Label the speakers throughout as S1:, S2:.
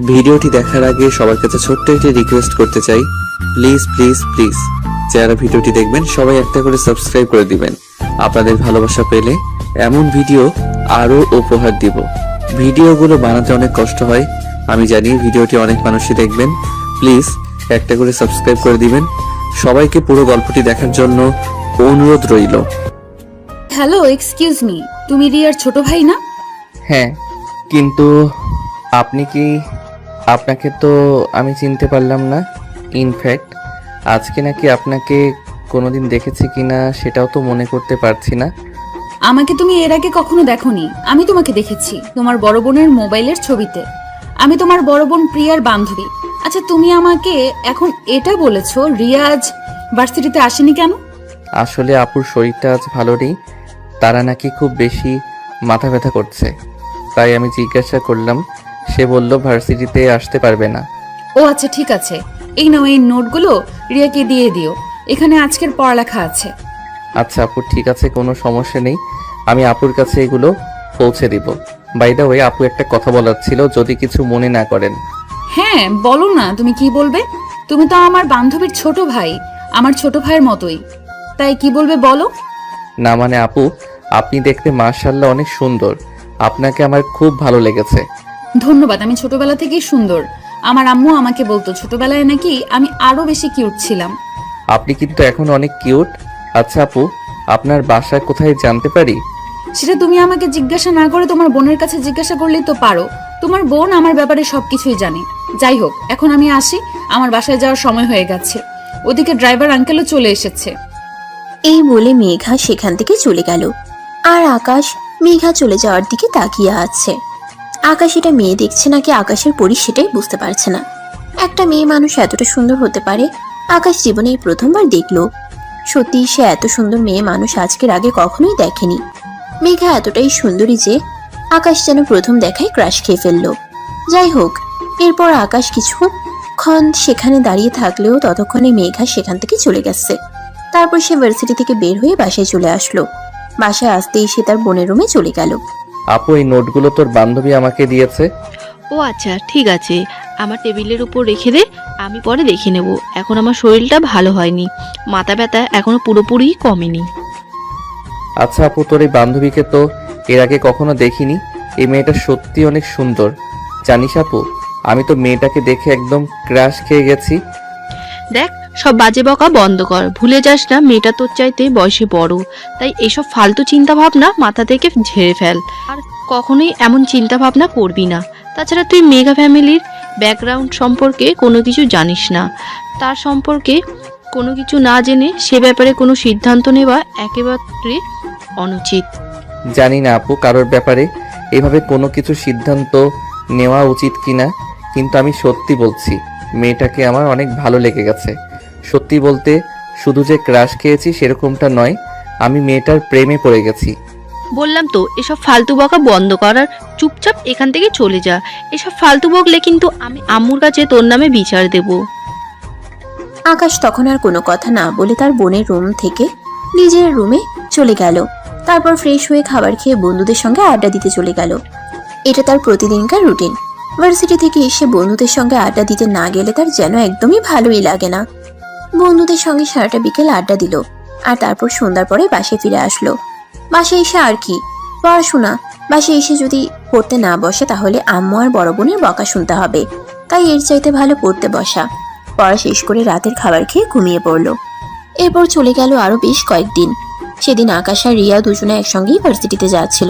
S1: ভিডিওটি দেখার আগে সবার কাছে ছোট্ট একটি রিকোয়েস্ট করতে চাই, প্লিজ প্লিজ প্লিজ যারা ভিডিওটি দেখবেন সবাই একটা করে সাবস্ক্রাইব করে দিবেন। আপনাদের ভালোবাসা পেলে এমন ভিডিও আরো উপহার দিব। ভিডিওগুলো বানাতে অনেক কষ্ট হয়, আমি জানি। ভিডিওটি অনেক মানুষই দেখবেন, প্লিজ একটা করে সাবস্ক্রাইব করে দিবেন। সবাইকে পুরো গল্পটি দেখার জন্য অনুরোধ রইল।
S2: হ্যালো, এক্সকিউজ মি, তুমি রিয়ার ছোট ভাই না?
S3: হ্যাঁ, কিন্তু আপনাকে তো আমি চিনতে পারলাম না। ইনফ্যাক্ট আজকে নাকি আপনাকে কোনোদিন দেখেছি কিনা সেটাও তো মনে করতে পারছি না।
S2: আমাকে তুমি এর আগে কখনো দেখোনি। আমি তোমাকে দেখেছি তোমার বড় বোনের মোবাইলের ছবিতে। আমি তোমার বড় বোন প্রিয়ার বান্ধবী। আচ্ছা, তুমি আমাকে এখন এটা বলেছো রিয়া আজ ভার্সিটিতে আসেনি কেন?
S3: আসলে আপুর শরীরটা আজ ভালো নেই, তারা নাকি খুব বেশি মাথা ব্যথা করছে, তাই আমি জিজ্ঞাসা করলাম। সে বলল ভার্সিটিতে আসতে পারবে না।
S2: ও আচ্ছা, ঠিক আছে। এই নাও, এই নোটগুলো রিয়াকে দিয়ে দিও, এখানে আজকের পড়ালেখা আছে।
S3: আচ্ছা আপু, ঠিক আছে, কোনো সমস্যা নেই, আমি আপুর কাছে এগুলো পৌঁছে দিব। বাই দ্য ওয়ে, আপু একটা কথা বলার ছিল, যদি কিছু মনে না করেন।
S2: হ্যাঁ বলো না, তুমি কি বলবে? তুমি তো আমার বান্ধবীর ছোট ভাই, আমার ছোট ভাইয়ের মতোই, তাই কি বলবে বলো।
S3: না মানে আপু, আপনি দেখতে মাশাআল্লাহ অনেক সুন্দর, আপনাকে আমার খুব ভালো লেগেছে।
S2: ধন্যবাদ। আমি ছোটবেলা থেকেই সুন্দর। আমার আম্মু আমাকে বলতো ছোটবেলায় নাকি আমি আরো বেশি কিউট ছিলাম।
S3: আপনি কিন্তু এখন অনেক কিউট। আচ্ছা আপু, আপনার বাসা কোথায় জানতে পারি?
S2: সেটা তুমি আমাকে জিজ্ঞাসা না করে তোমার বোনের কাছে জিজ্ঞাসা করলেই তো পারো। তোমার বোন আমার ব্যাপারে সবকিছুই জানে। যাই হোক, এখন আমি আসি, আমার বাসায় যাওয়ার সময় হয়ে গেছে। ওদিকে ড্রাইভার আঙ্কেলও চলে এসেছে।
S4: এই বলে মেঘা সেখান থেকে চলে গেল। আর আকাশ মেঘা চলে যাওয়ার দিকে তাকিয়ে আছে। আকাশ এটা মেয়ে দেখছে নাকি আকাশের পরি সেটাই বুঝতে পারছে না। একটা মেয়ে মানুষ এতটা সুন্দর হতে পারে আকাশ জীবনে এই প্রথমবার দেখলো। সত্যি সে এত সুন্দর মেয়ে মানুষ আজকের আগে কখনোই দেখেনি। মেঘা এতটাই সুন্দরী যে আকাশ যেন প্রথম দেখায় ক্রাশ খেয়ে ফেললো। যাই হোক, এরপর আকাশ কিছুক্ষণ সেখানে দাঁড়িয়ে থাকলেও ততক্ষণে মেঘা সেখান থেকে চলে গেছে। তারপর সে ভার্সিটি থেকে বের হয়ে বাসায় চলে আসলো। বাসায় আসতেই সে তার বোনের রুমে চলে গেল।
S3: আপু, এই নোটগুলো তোর বান্ধবী আমাকে দিয়েছে।
S5: ও আচ্ছা, ঠিক আছে, আমার টেবিলের উপর রেখে দে, আমি পরে দেখে নেব। এখন আমার শরীরটা ভালো হয়নি, মাথা ব্যথা এখনো পুরোপুরি কমেনি।
S3: আচ্ছা আপু, তোর এই বান্ধবীকে তো এর আগে কখনো দেখিনি। এই মেয়েটা সত্যি অনেক সুন্দর। জানিস আপু, আমি তো মেয়েটাকে দেখে একদম ক্রাশ খেয়ে গেছি।
S5: দেখ, সব বাজে বকা বন্ধ কর। ভুলে যাস না মেয়েটা তোর চাইতে বয়সে বড়, তাই এসব ফালতু চিন্তা ভাবনা মাথা থেকে ঝেড়ে ফেল। আর কখনোই এমন চিন্তা ভাবনা করবি না। তাছাড়া তুই মেগা ফ্যামিলির ব্যাকগ্রাউন্ড সম্পর্কে কোনো কিছু জানিস না। তার সম্পর্কে কোনো কিছু না জেনে সে ব্যাপারে কোনো সিদ্ধান্ত নেওয়া একেবারে অনুচিত।
S3: জানি না আপু, কারোর ব্যাপারে এভাবে কোনো কিছু সিদ্ধান্ত নেওয়া উচিত কিনা, কিন্তু আমি সত্যি বলছি, মেয়েটাকে আমার অনেক ভালো লেগে গেছে। সত্যি বলতে শুধু যে ক্রাশ খেয়েছি সেরকমটা নয়, আমি মেয়েটার প্রেমে পড়ে গেছি।
S5: বললাম তো, এসব ফালতু বকা বন্ধ কর আর চুপচাপ এখান থেকে চলে যা। এসব ফালতু বকলে কিন্তু আমি আম্মুর কাছে তোর নামে বিচার দেব।
S4: আকাশ তখন আর কোনো কথা না বলে তার বোনের রুম থেকে নিজের রুমে চলে গেল। তারপর ফ্রেশ হয়ে খাবার খেয়ে বন্ধুদের সঙ্গে আড্ডা দিতে চলে গেল। এটা তার প্রতিদিনকার রুটিন। ভার্সিটি থেকে এসে বন্ধুদের সঙ্গে আড্ডা দিতে না গেলে তার যেন একদমই ভালোই লাগে না। বন্ধুদের সঙ্গে সারাটা বিকেল আড্ডা দিল, আর তারপর সন্ধ্যার পরে বাসায় ফিরে আসলো। বাসায় এসে আর কি পড়াশোনা। বাসায় এসে যদি পড়তে না বসে তাহলে আম্মু আর বড় বোনের বকা শুনতে হবে, তাই এর চাইতে ভালো পড়তে বসা। পড়া শেষ করে রাতের খাবার খেয়ে ঘুমিয়ে পড়ল। এরপর চলে গেল আরো বেশ কয়েকদিন। সেদিন আকাশ আর রিয়া দুজনে একসঙ্গেই ভার্সিটিতে যাচ্ছিল।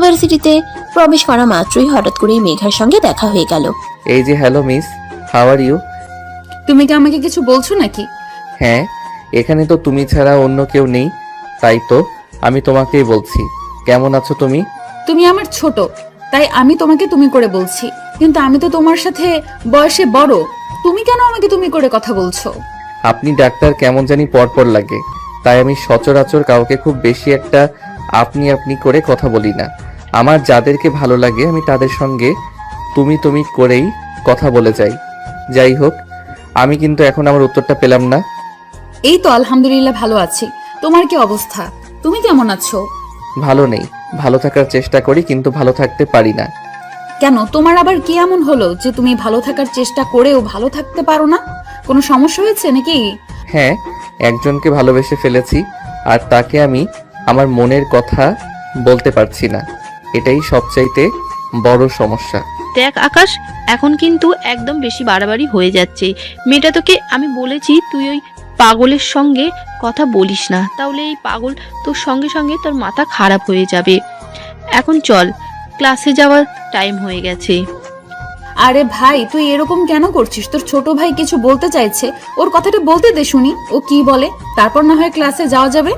S4: ভার্সিটিতে প্রবেশ করা মাত্রই হঠাৎ করে মেঘার সঙ্গে দেখা হয়ে গেল।
S3: এই যে, hello miss, how are you?
S2: তুমি কি আমাকে কিছু বলছো নাকি?
S3: হ্যাঁ, এখানে তো তুমি ছাড়া অন্য কেউ নেই, তাই তো আমি তোমাকেই বলছি। কেমন আছো তুমি?
S2: তুমি আমার ছোট, তাই আমি তোমাকে তুমি করে বলছি, কিন্তু আমি তো তোমার সাথে বয়সে বড়। তুমি কেন আমাকে তুমি করে কথা বলছো?
S3: আপনি ডাক্তার, কেমন জানি পরপর লাগে, তাই আমি সচরাচর কাউকে খুব বেশি একটা আপনি আপনি করে কথা বলি না। আমার যাদেরকে ভালো লাগে আমি তাদের সঙ্গে তুমি তুমি করেই কথা বলে যাই। যাই হোক, আমি কিন্তু এখন আমার উত্তরটা পেলাম না।
S2: এই তো আলহামদুলিল্লাহ ভালো আছি। তোমার কি অবস্থা? তুমি কেমন আছো?
S3: ভালো নেই, ভালো থাকার চেষ্টা করি কিন্তু ভালো থাকতে পারি না।
S2: কেন, তোমার আবার কি এমন হলো যে তুমি ভালো থাকার চেষ্টা করেও ভালো থাকতে পারো না? কোনো সমস্যা হয়েছে নাকি?
S3: হ্যাঁ, একজনকে ভালোবেসে ফেলেছি, আর তাকে আমি আমার মনের কথা বলতে পারছি না। এটাই সবচাইতে বড় সমস্যা।
S5: দেখ আকাশ, এখন কিন্তু একদম বেশি বাড়াবাড়ি হয়ে যাচ্ছে। মেয়েটা তোকে আমি বলেছি তুই ওই পাগলের সঙ্গে কথা বলিস না, তাহলে এই পাগল তোর সঙ্গে সঙ্গে তোর মাথা খারাপ হয়ে যাবে। এখন চল, ক্লাসে যাওয়ার টাইম হয়ে গেছে।
S2: আরে ভাই, তুই এরকম কেন করছিস? তোর ছোট ভাই কিছু বলতে চাইছে, ওর কথাটা বলতে দে শুনি, ও কি বলে, তারপর না হয় ক্লাসে যাওয়া যাবে।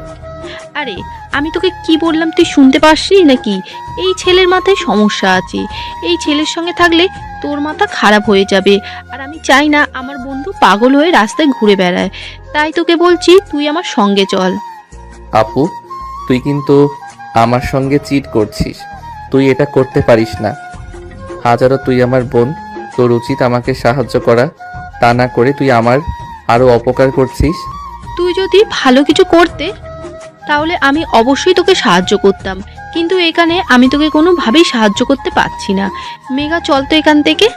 S5: আরে আমি তোকে কি বললাম তুই শুনতে পাসনি নাকি? এই ছেলের মাথায় সমস্যা আছে, এই ছেলের সঙ্গে থাকলে তোর মাথা খারাপ হয়ে যাবে। আর আমি চাই না আমার বন্ধু পাগল হয়ে রাস্তায় ঘুরে বেড়ায়, তাই তোকে বলছি তুই আমার সঙ্গে চল।
S3: আপু, তুই কিন্তু আমার সঙ্গে চিট করছিস। তুই এটা করতে পারিস না। হাজারো তুই আমার বোন, তোর উচিত আমাকে সাহায্য করা, তা না করে তুই আমার আরো অপকার করছিস।
S5: তুই যদি ভালো কিছু করতে তাহলে আমি অবশ্যই তোকে সাহায্য করতাম, কিন্তু এখানে আমি তোকে কোনোভাবেই সাহায্য করতে পারছি না। মেঘা, চল তো এখান থেকে।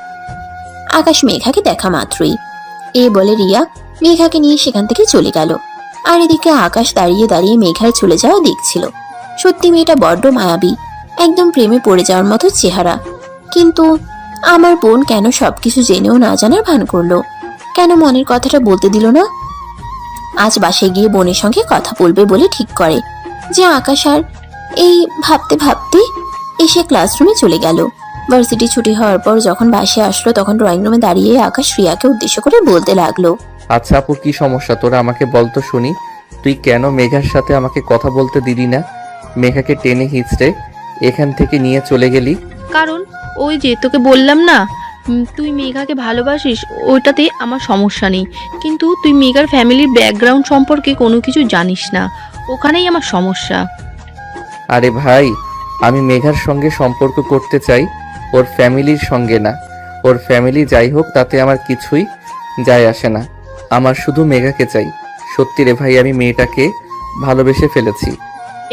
S4: আকাশ মেঘাকে দেখা মাত্রই বলে রিয়া মেঘাকে নিয়ে সেখান থেকে চলে গেল। আর এদিকে আকাশ দাঁড়িয়ে দাঁড়িয়ে মেঘার চলে যাওয়া দেখছিল। সত্যি মেয়েটা বড্ড মায়াবী, একদম প্রেমে পড়ে যাওয়ার মতো চেহারা। কিন্তু আমার বোন কেন সবকিছু জেনেও না জানার ভান করলো? কেন মনের কথাটা বলতে দিল না? আজ বাসায় গিয়ে বোনের সঙ্গে কথা বলবে বলে ঠিক করে যে আকাশ। আর এই ভাবতে ভাবতে এসে ক্লাসরুমে চলে গেল। ভার্সিটি ছুটি হওয়ার পর যখন বাসায় আসলো তখন ড্রয়িং রুমে দাঁড়িয়ে আকাশ রিয়াকে উদ্দেশ্য করে বলতে লাগলো,
S3: আচ্ছা আপু, কি সমস্যা তোরা? আমাকে বল তো শুনি। তুই কেন মেঘার সাথে আমাকে কথা বলতে দিলি না? মেঘাকে টেনে হিঁচড়ে এখান থেকে নিয়ে চলে গেলি।
S5: কারণ ওই যে তোকে বললাম না, তুই মেঘাকে ভালোবাসিস, ওইটাতে আমার সমস্যা নেই, কিন্তু তুই মেঘার ফ্যামিলির ব্যাকগ্রাউন্ড সম্পর্কে কোনো কিছু জানিস না, ওখানেই আমার সমস্যা।
S3: আরে ভাই, আমি মেঘার সঙ্গে সম্পর্ক করতে চাই, ওর ফ্যামিলির সঙ্গে না। ওর ফ্যামিলি যাই হোক তাতে আমার কিছুই যায় আসে না। আমার শুধু মেঘাকে চাই। সত্যি রে ভাই, আমি মেয়েটাকে ভালোবেসে ফেলেছি।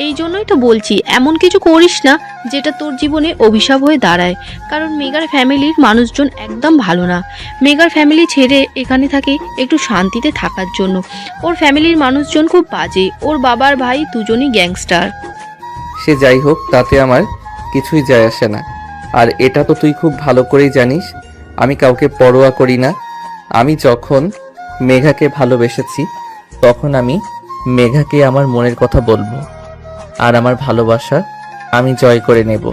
S5: এই জন্যই তো বলছি এমন কিছু করিস না যেটা তোর জীবনে অভিশাপ হয়ে দাঁড়ায়। কারণ মেঘার ফ্যামিলির মানুষজন একদম ভালো না। মেঘার ফ্যামিলি ছেড়ে এখানে থাকে একটু শান্তিতে থাকার জন্য। ওর ফ্যামিলির মানুষজন খুব বাজে, ওর বাবার ভাই দুজনই গ্যাংস্টার।
S3: সে যাই হোক তাতে আমার কিছুই যায় আসে না। আর এটা তো তুই খুব ভালো করেই জানিস আমি কাউকে পরোয়া করি না। আমি যখন মেঘাকে ভালোবেসেছি তখন আমি মেঘাকে আমার মনের কথা বলবো, আর আমার ভালোবাসা আমি জয় করে নেব।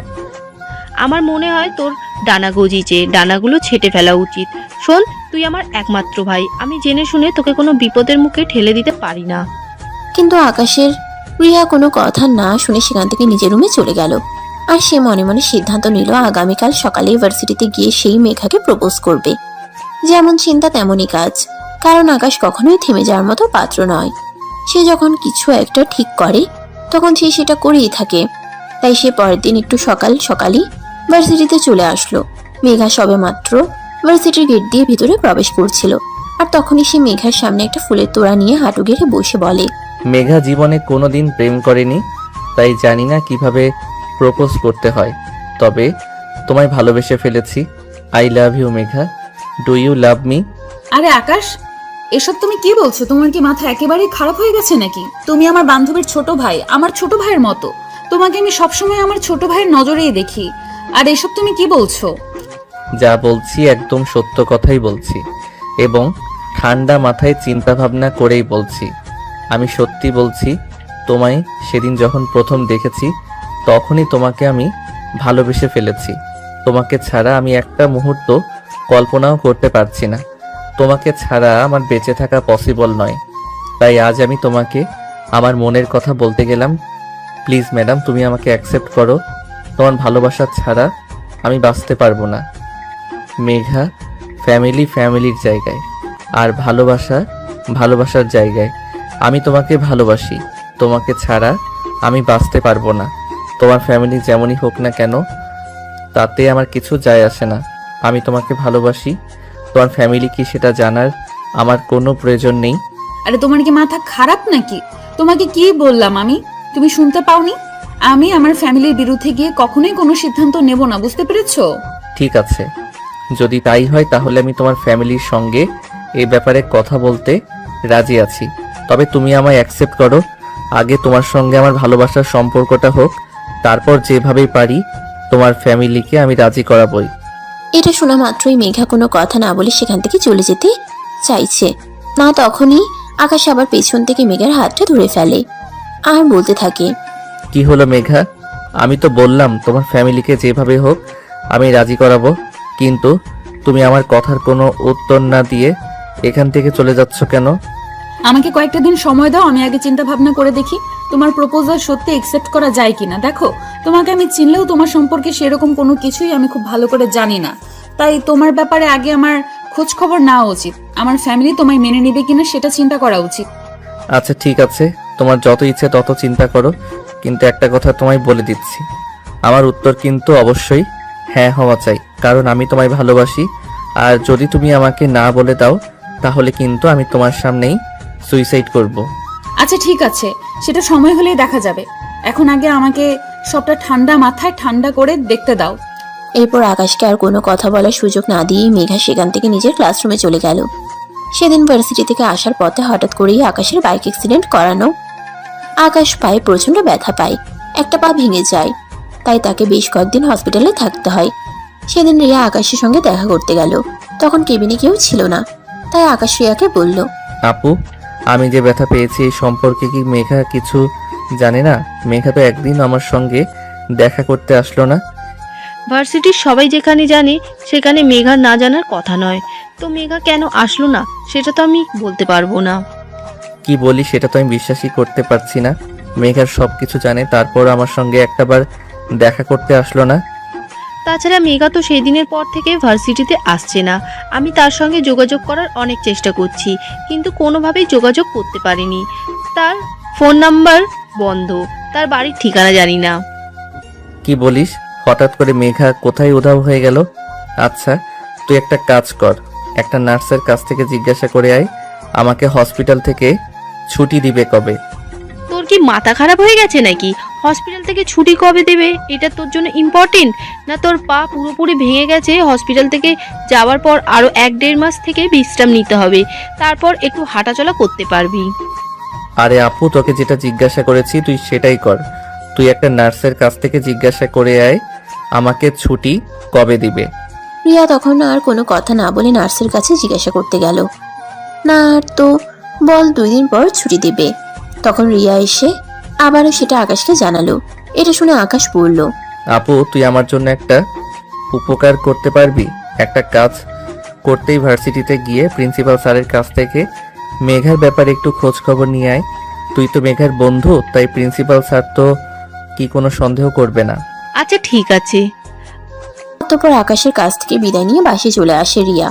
S5: আমার মনে হয় তোর ডানা গজিয়েছে, ডানাগুলো ছেঁটে ফেলা উচিত। শোন, তুই আমার একমাত্র ভাই, আমি জেনে শুনে তোকে কোনো বিপদের মুখে ঠেলে দিতে পারি না।
S4: কিন্তু আকাশের রিয়া কোনো কথা না শুনে সেখান থেকে নিজের রুমে চলে গেল। আর সে মনে মনে সিদ্ধান্ত নিল আগামীকাল সকালে ইউনিভার্সিটিতে গিয়ে সেই মেঘাকে প্রপোজ করবে। যেমন চিন্তা তেমনই কাজ, কারণ আকাশ কখনোই থেমে যাওয়ার মতো পাত্র নয়। সে যখন কিছু একটা ঠিক করে তখন সে সেটা করেই থাকে। তাই সে পরের দিন একটু সকালই ভার্সিটিতে চলে আসলো। মেঘা সবে মাত্র ভার্সিটির গেট দিয়ে ভিতরে প্রবেশ করছিল। আর তখনই সে মেঘার সামনে একটা ফুলের তোড়া নিয়ে হাঁটু গেড়ে বসে বলে,
S3: মেঘা জীবনে কোনোদিন প্রেম করেনি, তাই জানি না কিভাবে প্রপোজ করতে হয়। তবে তোমায় ভালোবেসে ফেলেছি। I love you Megha. Do you love me?
S2: আরে আকাশ, এসব তুমি কি বলছো? তোমার কি মাথা একেবারেই খারাপ হয়ে গেছে নাকি? তুমি আমার বান্ধবীর ছোট ভাই, আমার ছোট ভাইয়ের মতো। তোমাকে আমি সবসময় আমার ছোট ভাইয়ের নজরেই দেখি। আর এসব তুমি কি বলছো?
S3: যা বলছি একদম সত্য কথাই বলছি, এবং ঠান্ডা মাথায় চিন্তা ভাবনা করেই বলছি। আমি সত্যি বলছি, তোমায় সেদিন যখন প্রথম দেখেছি তখনই তোমাকে আমি ভালোবেসে ফেলেছি। তোমাকে ছাড়া আমি একটা মুহূর্ত কল্পনাও করতে পারছি না। তোমাকে ছাড়া আমার বেঁচে থাকা পসিবল নয়। তাই আজ আমি তোমাকে আমার মনের কথা বলতে গেলাম। প্লিজ ম্যাডাম, তুমি আমাকে অ্যাকসেপ্ট করো। তোমার ভালোবাসা ছাড়া আমি বাঁচতে পারবো না। মেঘা ফ্যামিলির জায়গায়, আর ভালোবাসার জায়গায়। আমি তোমাকে ভালোবাসি। তোমাকে ছাড়া আমি বাঁচতে পারবো না। তোমার ফ্যামিলি যেমনই হোক না কেন তাতে আমার কিছু যায় আসে না। আমি তোমাকে ভালোবাসি। তোমার ফ্যামিলি কি সেটা জানার আমার কোনো প্রয়োজন নেই।
S2: আরে তোমার কি মাথা খারাপ নাকি? তোমাকে কি বললাম আমি? তুমি শুনতে পাওনি? আমি আমার ফ্যামিলির বিরুদ্ধে গিয়ে কখনোই কোনো সিদ্ধান্ত নেব না, বুঝতে পেরেছো?
S3: ঠিক আছে, যদি তাই হয় তাহলে আমি তোমার ফ্যামিলির সঙ্গে এই ব্যাপারে কথা বলতে রাজি আছি। তবে তুমি আমায় অ্যাকসেপ্ট করো। আগে তোমার সঙ্গে আমার ভালোবাসার সম্পর্কটা হোক, তারপর যেভাবেই পারি তোমার ফ্যামিলিকে আমি রাজি করাবই।
S4: এটা শোনা মাত্রই মেঘা কোনো কথা না বলে সেখান থেকে চলে যেতে চাইছে না, তখনই আকাশ আবার পেছন থেকে মেঘার হাতটা ধরে ফেলে আর বলতে থাকে,
S3: কি হলো মেঘা? আমি তো বললাম তোমার ফ্যামিলিকে যেভাবে হোক আমি রাজি করাবো, কিন্তু তুমি আমার কথার কোনো উত্তর না দিয়ে এখান থেকে চলে যাচ্ছ কেন?
S2: আমাকে কয়েকটা দিন সময় দাও, আমি আগে চিন্তা ভাবনা করে দেখি তোমার প্রপোজাল সত্যি একসেপ্ট করা যায় কিনা। দেখো, তোমাকে আমি চিনলেও তোমার সম্পর্কে সেরকম কোনো কিছুই আমি খুব ভালো করে জানি না, তাই তোমার ব্যাপারে আগে আমার খোঁজ খবর নেওয়া উচিত। আমার ফ্যামিলি তোমায় মেনে নেবে কিনা সেটা চিন্তা করা উচিত।
S3: আচ্ছা ঠিক আছে, তোমার যত ইচ্ছে তত চিন্তা করো, কিন্তু একটা কথা তোমায় বলে দিচ্ছি, আমার উত্তর কিন্তু অবশ্যই হ্যাঁ হওয়া চাই, কারণ আমি তোমায় ভালোবাসি। আর যদি তুমি আমাকে না বলে দাও তাহলে কিন্তু আমি তোমার সামনেই সুইসাইড করব।
S2: আচ্ছা ঠিক আছে, সেটা সময় হলেই দেখা যাবে। এখন আগে আমাকে সবটা ঠান্ডা মাথায় ঠান্ডা করে দেখতে দাও।
S4: এরপর আকাশকে আর কোনো কথা বলার সুযোগ না দিয়ে মেঘা সেখান থেকে নিজের ক্লাসরুমে চলে গেল। সেদিন ভার্সিটি থেকে আসার পথে হঠাৎ করেই আকাশের বাইক অ্যাক্সিডেন্ট করানো। আকাশ পায়ে প্রচন্ড ব্যথা পায়, একটা পা ভেঙে যায়, তাই তাকে বেশ কয়েকদিন হসপিটালে থাকতে হয়। সেদিন রিয়া আকাশের সঙ্গে দেখা করতে গেল, তখন কেবিনে কেউ ছিল না, তাই আকাশ রিয়াকে বলল,
S3: আপু, আমি যে ব্যথা পেয়েছি এই সম্পর্কে কি মেঘা কিছু জানে না? মেঘা তো একদিন আমার সঙ্গে দেখা করতে আসলো না।
S5: ভার্সিটির সবাই যেখানে জানে সেখানে মেঘার না জানার কথা নয়, তো মেঘা কেন আসলো না সেটা তো আমি বলতে পারবো না।
S3: কি বলি সেটা তো আমি বিশ্বাসই করতে পারছি না। মেঘার সবকিছু জানে, তারপর আমার সঙ্গে একটাবার দেখা করতে আসলো না।
S5: তাছাড়া মেঘা তো সেই দিনের পর থেকে ভার্সিটিতে আসছে না। আমি তার সঙ্গে যোগাযোগ করার অনেক চেষ্টা করছি, কিন্তু কোনোভাবেই যোগাযোগ করতে পারিনি। তার ফোন নাম্বার বন্ধ, তার বাড়ির ঠিকানা জানি না।
S3: কি বলিস? হঠাৎ করে মেঘা কোথায় উধাও হয়ে গেল? আচ্ছা, তুই একটা কাজ কর, একটা নার্সের কাছ থেকে জিজ্ঞাসা করে আয় আমাকে হসপিটাল থেকে ছুটি দিবে কবে।
S5: তোর কি মাথা খারাপ হয়ে গেছে নাকি? হসপিটাল থেকে ছুটি কবে দেবে এটা তোর জন্য ইম্পর্টেন্ট না? তোর পা পুরোপুরি ভেঙে গেছে, হসপিটাল থেকে যাওয়ার পর আরও 1-1.5 মাস থেকে বিশ্রাম নিতে হবে, তারপর একটু হাঁটাচলা করতে পারবি।
S3: আরে আপু, তোকে যেটা জিজ্ঞাসা করেছি তুই সেটাই কর। তুই একটা নার্সের কাছ থেকে জিজ্ঞাসা করে আয় আমাকে ছুটি কবে দিবে।
S4: রিয়া তখন আর কোনো কথা না বলে নার্সের কাছে জিজ্ঞাসা করতে গেল। না আর তো বল 2 দিন পর ছুটি দেবে। তখন রিয়া এসে আবারও সেটা আকাশকে জানালো। এটা শুনে আকাশ বলল,
S3: আপু, তুই আমার জন্য একটা উপকার করতে পারবি? একটা কাজ করতেই ভার্সিটিতে গিয়ে প্রিন্সিপাল স্যারের কাছ থেকে মেঘার ব্যাপারে একটু খোঁজ খবর নিয়ে আয়। তুই তো মেঘার বন্ধু, তাই প্রিন্সিপাল স্যার তো কি কোনো সন্দেহ করবে না।
S5: আচ্ছা ঠিক আছে।
S4: অতঃপর আকাশের কাছ থেকে বিদায় নিয়ে বাসে চলে আসে রিয়া।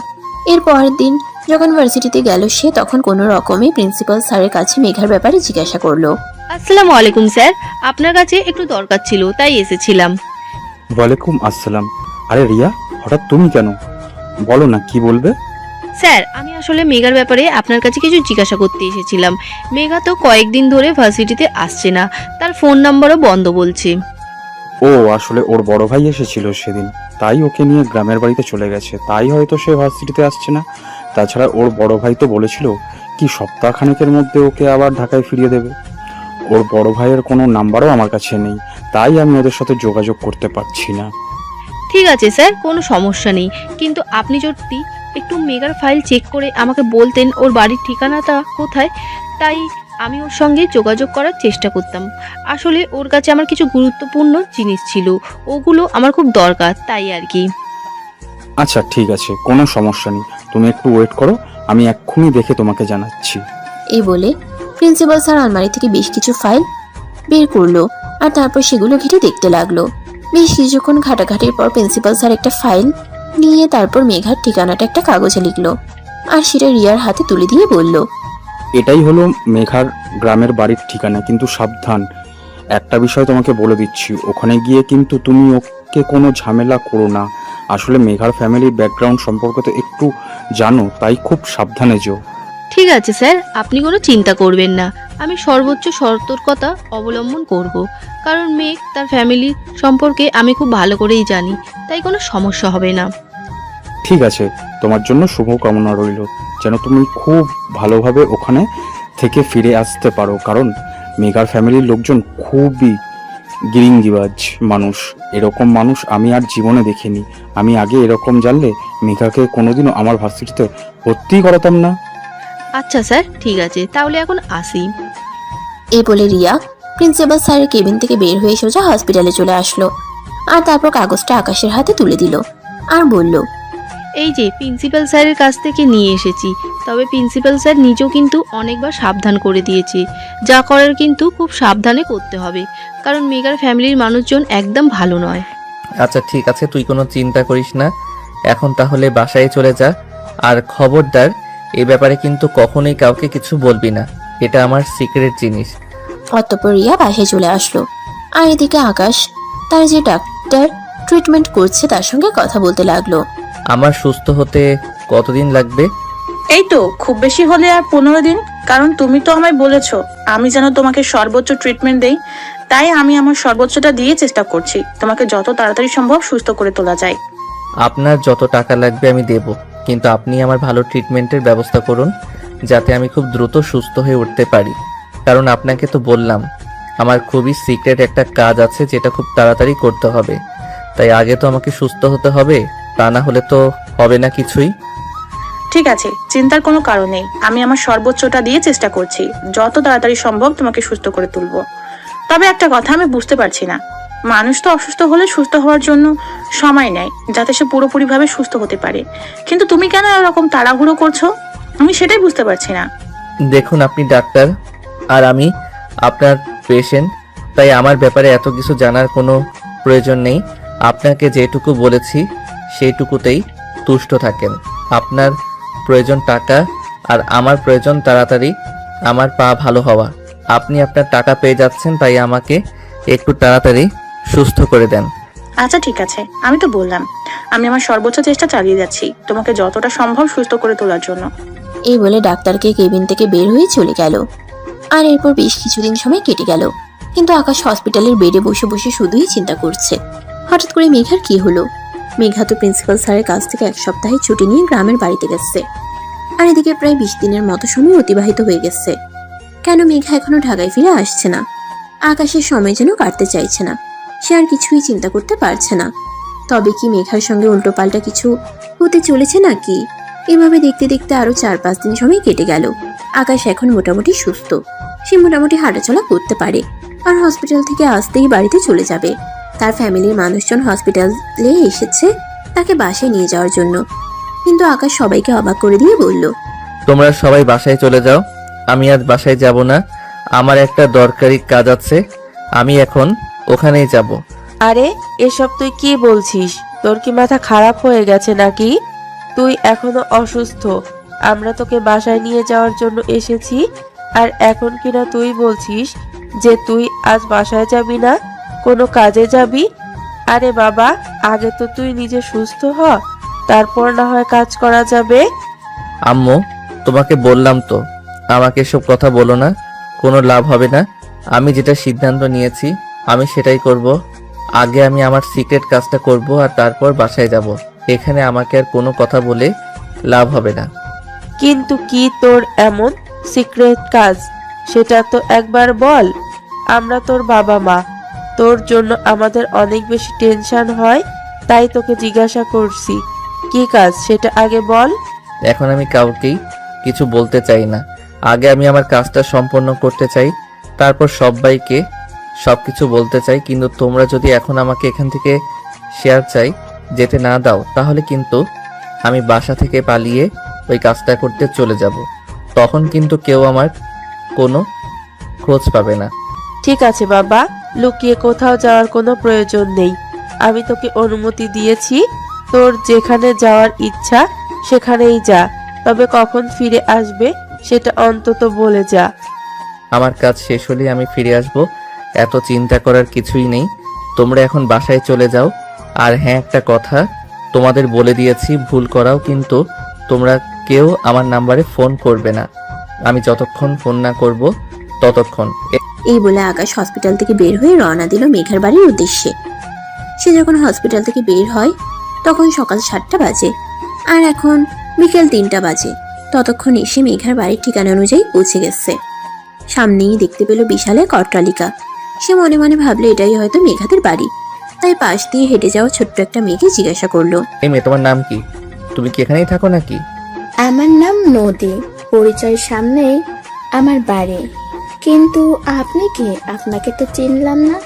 S4: এর পরের দিন যখন ভার্সিটিতে গেল সে, তখন কোনো রকমে প্রিন্সিপাল স্যারের কাছে মেঘার ব্যাপারে জিজ্ঞাসা করলো।
S5: আসসালামু আলাইকুম স্যার, আপনার কাছে একটু দরকার ছিল তাই এসেছিলাম।
S6: ওয়ালাইকুম আসসালাম। আরে রিয়া, হঠাৎ তুমি কেন? বলো না, কি বলবে?
S5: স্যার, আমি আসলে মেঘার ব্যাপারে আপনার কাছে কিছু জিজ্ঞাসা করতে এসেছিলাম। মেঘা তো কয়েকদিন ধরে ভার্সিটিতে আসছে না, তার ফোন নাম্বারও বন্ধ বলছে।
S6: ও আসলে ওর বড় ভাই এসেছিল সেদিন, তাই ওকে নিয়ে গ্রামের বাড়িতে চলে গেছে, তাই হয়তো সে ভার্সিটিতে আসছে না। তাছাড়া ওর বড় ভাই তো বলেছিল কি সপ্তাহখানেকের মধ্যে ওকে আবার ঢাকায় ফিরিয়ে দেবে। ওর বড় ভাইয়ের কোনো নাম্বারও আমার কাছে নেই, তাই আমি ওদের সাথে যোগাযোগ করতে পারছি না।
S5: ঠিক আছে স্যার, কোনো সমস্যা নেই, কিন্তু আপনি যদি একটু মেঘার ফাইল চেক করে আমাকে বলতেন ওর বাড়ির ঠিকানাটা কোথায়, তাই আমি ওর সঙ্গে যোগাযোগ করার চেষ্টা করতাম। আসলে ওর কাছে আমার কিছু গুরুত্বপূর্ণ জিনিস ছিল, ওগুলো আমার খুব দরকার, তাই আর কি।
S6: আচ্ছা ঠিক আছে, কোনো সমস্যা নেই, তুমি একটু ওয়েট করো, আমি এক্ষুনি দেখে তোমাকে জানাচ্ছি।
S4: এই বলে প্রিন্সিপাল স্যার আলমারি থেকে বেশ কিছু ফাইল বের করলো আর তারপর সেগুলো ঘেটে দেখতে লাগলো। বেশ কিছুক্ষণ ঘাটাঘাটির পর প্রিন্সিপাল স্যার একটা ফাইল নিয়ে তারপর মেঘার ঠিকানাটা একটা কাগজে লিখলো আর সেটা রিয়ার হাতে তুলে দিয়ে বলল,
S6: এটাই হলো মেঘার গ্রামের বাড়ির ঠিকানা, কিন্তু সাবধান, একটা বিষয় তোমাকে বলে দিচ্ছি, ওখানে গিয়ে কিন্তু তুমি ওকে কোনো ঝামেলা করো না। আসলে মেঘার ফ্যামিলির ব্যাকগ্রাউন্ড সম্পর্কে তো একটু জানো, তাই খুব সাবধানে যেও।
S5: ঠিক আছে স্যার, আপনি কোনো চিন্তা করবেন না, আমি সর্বোচ্চ সতর্কতা অবলম্বন করব, কারণ মেঘ তার ফ্যামিলি সম্পর্কে আমি খুব ভালো করেই জানি, তাই কোনো সমস্যা হবে না।
S6: ঠিক আছে, তোমার জন্য শুভকামনা রইল, যেন তুমি খুব ভালোভাবে ওখানে থেকে ফিরে আসতে পারো। কারণ মেঘার ফ্যামিলির লোকজন খুবই গিরিঙ্গিবাজ মানুষ। এরকম মানুষ আমি আর জীবনে দেখিনি। আমি আগে এরকম জানলে মেঘাকে কোনোদিনও আমার ভার্সিটিতে ভর্তি করাতাম না।
S5: আচ্ছা স্যার, ঠিক আছে, তাহলে এখন আসি।
S4: এই বলে রিয়া প্রিন্সিপাল স্যারের কেবিন থেকে বের হয়ে সোজা হসপিটালে চলে আসলো। আর তারপর কাগজটা আকাশের হাতে তুলে দিল আর বলল,
S5: এই যে প্রিন্সিপাল স্যারের কাছ থেকে নিয়ে এসেছি। তবে প্রিন্সিপাল স্যার নিজেও কিন্তু অনেকবার সাবধান করে দিয়েছে, যা করার কিন্তু খুব সাবধানে করতে হবে, কারণ মেঘার ফ্যামিলির মানুষজন একদম ভালো নয়।
S3: আচ্ছা ঠিক আছে, তুই কোনো চিন্তা করিস না। এখন তাহলে বাসায় চলে যা। আর খবরদার, এই ব্যাপারে কিন্তু কখনোই কাউকে কিছু বলবি না, এটা আমার সিক্রেট জিনিস।
S4: অতঃপর রিয়া বাসায় চলে আসলো। আর এদিকে আকাশ তার যে ডাক্তার ট্রিটমেন্ট করছে তার সঙ্গে কথা বলতে লাগলো।
S3: আমার সুস্থ হতে কতদিন লাগবে?
S7: এই তো খুব বেশি হলে আর 15 দিন। কারণ তুমি তো আমায় বলেছো আমি যেন তোমাকে সর্বোচ্চ ট্রিটমেন্ট দেই, তাই আমি আমার সর্বোচ্চটা দিয়ে চেষ্টা করছি তোমাকে যত তাড়াতাড়ি সম্ভব সুস্থ করে তোলা যায়।
S3: আপনার যত টাকা লাগবে আমি দেব, কিন্তু আপনি আমার ভালো ট্রিটমেন্টের ব্যবস্থা করুন, যাতে আমি খুব দ্রুত সুস্থ হয়ে উঠতে পারি। কারণ আপনাকে তো বললাম আমার খুবই সিক্রেট একটা কাজ আছে, যেটা খুব তাড়াতাড়ি করতে হবে। তাই আগে তো আমাকে সুস্থ হতে হবে, তা না হলে তো হবে না কিছুই।
S7: ঠিক আছে, চিন্তার কোনো কারণ নেই। আমি আমার সর্বোচ্চটা দিয়ে চেষ্টা করছি যত তাড়াতাড়ি সম্ভব তোমাকে সুস্থ করে তুলবো। তবে একটা কথা আমি বুঝতে পারছি না, মানুষ তো অসুস্থ হলে সুস্থ হওয়ার জন্য সময় নেয় যাতে সে পুরোপুরিভাবে সুস্থ হতে পারে, কিন্তু তুমি কেন এরকম তাড়াহুড়ো করছো? আমি সেটাই বুঝতে পারছি না।
S3: দেখুন, আপনি ডাক্তার আর আমি আপনার পেশেন্ট, তাই আমার ব্যাপারে এত কিছু জানার কোনো প্রয়োজন নেই। আপনাকে যেটুকু বলেছি সেইটুকুতেই তুষ্ট থাকেন। আপনার প্রয়োজন টাকা আর আমার প্রয়োজন তাড়াতাড়ি আমার পা ভালো হওয়া। আপনি আপনার টাকা পেয়ে যাচ্ছেন, তাই আমাকে একটু তাড়াতাড়ি সুস্থ করে দেন।
S7: আচ্ছা ঠিক আছে, আমি তো বললাম আমি আমার সর্বোচ্চ চেষ্টা চালিয়ে যাচ্ছি তোমাকে যতটা সম্ভব সুস্থ করে তোলার জন্য।
S4: এই বলে ডাক্তারকে কেবিন থেকে বের হয়ে চলে গেল। আর এরপর বেশ কিছুদিন সময় কেটে গেল, কিন্তু আকাশ হসপিটালের বেডে বসে বসে শুধুই চিন্তা করছে হঠাৎ করে মেঘার কি হলো। মেঘা তো প্রিন্সিপাল স্যারের কাছ থেকে 1 সপ্তাহের ছুটি নিয়ে গ্রামের বাড়িতে গেছে। আর এদিকে প্রায় 20 দিনের মতো সময় অতিবাহিত হয়ে গেছে। কেন মেঘা এখনো ঢাকায় ফিরে আসছে না? আকাশের সময় যেন কাটতে চাইছে না। সে আর কিছুই চিন্তা করতে পারছে না। তবে কি মেঘার সঙ্গে উল্টোপাল্টা কিছু হতে চলেছে নাকি? এভাবে দেখতে দেখতে আরো 4-5 দিন সময় কেটে গেল। আকাশ এখন মোটামুটি সুস্থ। সে মোটামুটি হাঁটাচলা করতে পারে আর হসপিটাল থেকে আসতেই বাড়িতে চলে যাবে। তার ফ্যামিলির মানুষজন হসপিটালে এসেছে তাকে বাসায় নিয়ে যাওয়ার জন্য, কিন্তু আকাশ সবাইকে অবাক করে দিয়ে বলল,
S3: তোমরা সবাই বাসায় চলে যাও, আমি আজ বাসায় যাব না। আমার একটা দরকারি কাজ আছে, আমি এখন ওখানেই যাব।
S8: আরে এসব তুই কি বলছিস? তোর কি মাথা খারাপ হয়ে গেছে নাকি? তুই এখনো অসুস্থ। আমরা তোকে বাসায় নিয়ে যাওয়ার জন্য এসেছি, আর এখন কিনা তুই বলছিস যে তুই আজ বাসায় যাবি না, কোনো কাজে যাবি? আরে বাবা, আগে তো তুই নিজে সুস্থ হ, তারপর না হয় কাজ করা যাবে।
S3: আম্মু, তোমাকে বললাম তো আমাকে এসব কথা বলো না, কোনো লাভ হবে না। আমি যেটা সিদ্ধান্ত নিয়েছি আমি সেটাই করব। আগে আমি আমার সিক্রেট কাজটা করব আর তারপর বাসায় যাব। এখানে আমাকে আর কোনো কথা বলে লাভ হবে না।
S8: কিন্তু কি তোর এমন সিক্রেট কাজ, সেটা তো একবার বল। আমরা তোর বাবা মা, তোর জন্য আমাদের অনেক বেশি টেনশন হয়, তাই তোকে জিজ্ঞাসা করছি কি কাজ সেটা আগে বল।
S3: এখন আমি কাউকেই কিছু বলতে চাই না। আগে আমি আমার কাজটা সম্পন্ন করতে চাই, তারপর সবাইকে সবকিছু বলতে চাই। কিন্তু তোমরা যদি এখন আমাকে এখান থেকে শেয়ার চাই যেতে না দাও, তাহলে কিন্তু আমি বাসা থেকে পালিয়ে ওই কাজটা করতে চলে যাব। তখন কিন্তু কেউ আমার কোনো খোঁজ পাবে না।
S8: ঠিক আছে বাবা, লুকিয়ে কোথাও যাওয়ার কোনো প্রয়োজন নেই। আমি তোকে অনুমতি দিয়েছি, তোর যেখানে যাওয়ার ইচ্ছা সেখানেই যা, তবে কখন ফিরে আসবে সেটা অন্তত বলে যা।
S3: আমার কাজ শেষ হলে আমি ফিরে আসব, এত চিন্তা করার কিছুই নেই। তোমরা এখন বাসায় চলে যাও। আর হ্যাঁ, একটা কথা তোমাদের বলে দিয়েছি, ভুল করাও কিন্তু তোমরা কেউ আমার নাম্বারে ফোন করবে না। আমি যতক্ষণ ফোন না করব ততক্ষণ।
S4: এই বলে আকাশ হসপিটাল থেকে বের হয়ে রওনা দিল মেঘার বাড়ির উদ্দেশ্যে। সে যখন হসপিটাল থেকে বের হয় তখন সকাল 7টা বাজে, আর এখন বিকেল 3টা বাজে। ততক্ষণ এসে মেঘার বাড়ির ঠিকানা অনুযায়ী পৌঁছে গেছে। সামনেই দেখতে পেল বিশাল এক অট্টালিকা। সে মনে মনে ভাবলো এটাই হয়তো মেঘাদের বাড়ি, তাই পাশ দিয়ে হেঁটে যাওয়া ছোট্ট একটা মেয়েকে জিজ্ঞাসা করলো,
S3: এই মেয়ে, তোমার নাম কি? তুমি কি এখানেই থাকো নাকি?
S9: আমার নাম নদী, পরিচয়ের সামনেই আমার বাড়ি। কিন্তু আপনি কে? আপনাকে তো চিনলাম না।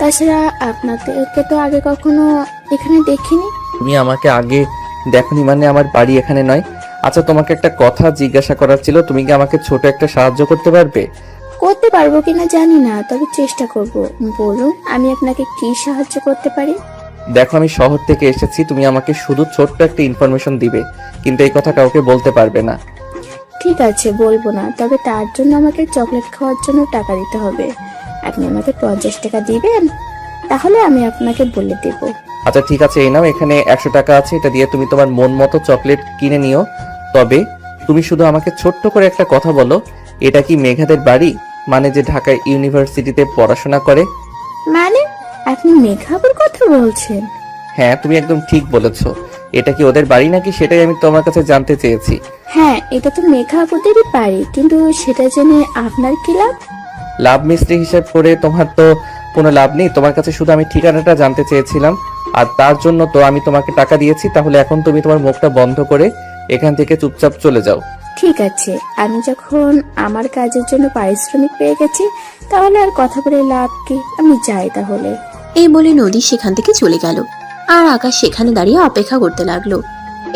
S9: তাছাড়া আপনাদেরকে তো আগে কখনো এখানে দেখিনি।
S3: তুমি আমাকে আগে দেখনি মানে আমার বাড়ি এখানে নয়। আচ্ছা, তোমাকে একটা কথা জিজ্ঞাসা করার ছিল, তুমি কি আমাকে ছোট একটা সাহায্য করতে পারবে?
S9: করতে পারবো কিনা জানি না, তবে চেষ্টা করব। বলুন, আমি আপনাকে কি সাহায্য করতে পারি?
S3: দেখো, আমি শহর থেকে এসেছি, তুমি আমাকে শুধু ছোট্ট একটা ইনফরমেশন দিবে, কিন্তু এই কথা কাউকে বলতে পারবে না।
S9: ঠিক আছে, বলবো না, তবে তার জন্য আমাকে চকলেট খাওয়ার জন্য টাকা দিতে হবে। আপনি আমাকে 50 টাকা দিবেন, তাহলে আমি আপনাকে বলে দেব।
S3: আচ্ছা ঠিক আছে, এই নাও, এখানে 100 টাকা আছে, এটা দিয়ে তুমি তোমার মন মতো চকলেট কিনে নিও। তবে তুমি শুধু আমাকে ছোট্ট করে একটা কথা বলো, এটা কি মেঘাদের বাড়ি? মানে যে ঢাকা ইউনিভার্সিটিতে পড়াশোনা করে।
S9: মানে আপনি মেঘাপুর কথা বলছেন?
S3: হ্যাঁ, তুমি একদম ঠিক বলেছো। এটা কি ওদের বাড়ি নাকি, সেটাই আমি তোমার কাছে জানতে চেয়েছি।
S9: হ্যাঁ, এটা তো মেঘাপুদেরই বাড়ি, কিন্তু সেটা জেনে আপনার কি লাভ?
S3: লাভ মিস্ত্রি হিসাব করে তোমার তো কোনো লাভ নেই। তোমার কাছে শুধু আমি ঠিকানাটা জানতে চেয়েছিলাম, আর তার জন্য তো আমি তোমাকে টাকা দিয়েছি। তাহলে এখন তুমি তোমার মুখটা বন্ধ করে এখান থেকে চুপচাপ চলে যাও।
S9: ঠিক আছে, আমি যখন আমার কাজের জন্য পারিশ্রমিক পেয়ে গেছি, তাহলে আর কথা বলে লাভ কি? আমি যাই তাহলে।
S4: এই বলে নদী সেখান থেকে চলে গেল, আর আকাশ সেখানে দাঁড়িয়ে অপেক্ষা করতে লাগলো।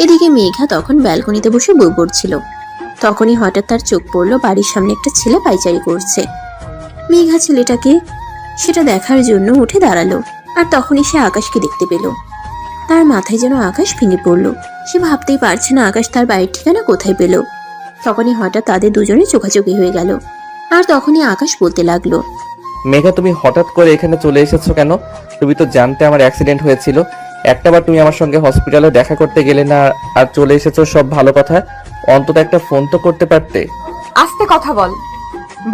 S4: এদিকে মেঘা তখন ব্যালকনিতে বসে বই পড়ছিল। তখনই হঠাৎ তার চোখ পড়লো বাড়ির সামনে একটা ছেলে পায়চারি করছে। মেঘা ছেলেটাকে সেটা দেখার জন্য উঠে দাঁড়ালো, আর তখনই সে আকাশকে দেখতে পেল। তার মাথায় যেন আকাশ ভেঙে পড়লো। সে ভাবতেই পারছে না আকাশ তার বাড়ির ঠিকানা কোথায় পেল। তখনই হঠাৎ তাদের দুজনে চোখাচোখি হয়ে গেল, আর তখনই আকাশ বলতে লাগলো,
S3: মেঘা, তুমি হঠাৎ করে এখানে চলে এসেছো কেন? তুমি তো জানতে আমার অ্যাক্সিডেন্ট হয়েছিল। একটাবার তুমি আমার সঙ্গে হসপিটালে দেখা করতে গেলে না, আর চলে এসেছো সব ভালো কথা, অন্তত একটা ফোন তো করতে পারতে।
S2: আস্তে কথা বল,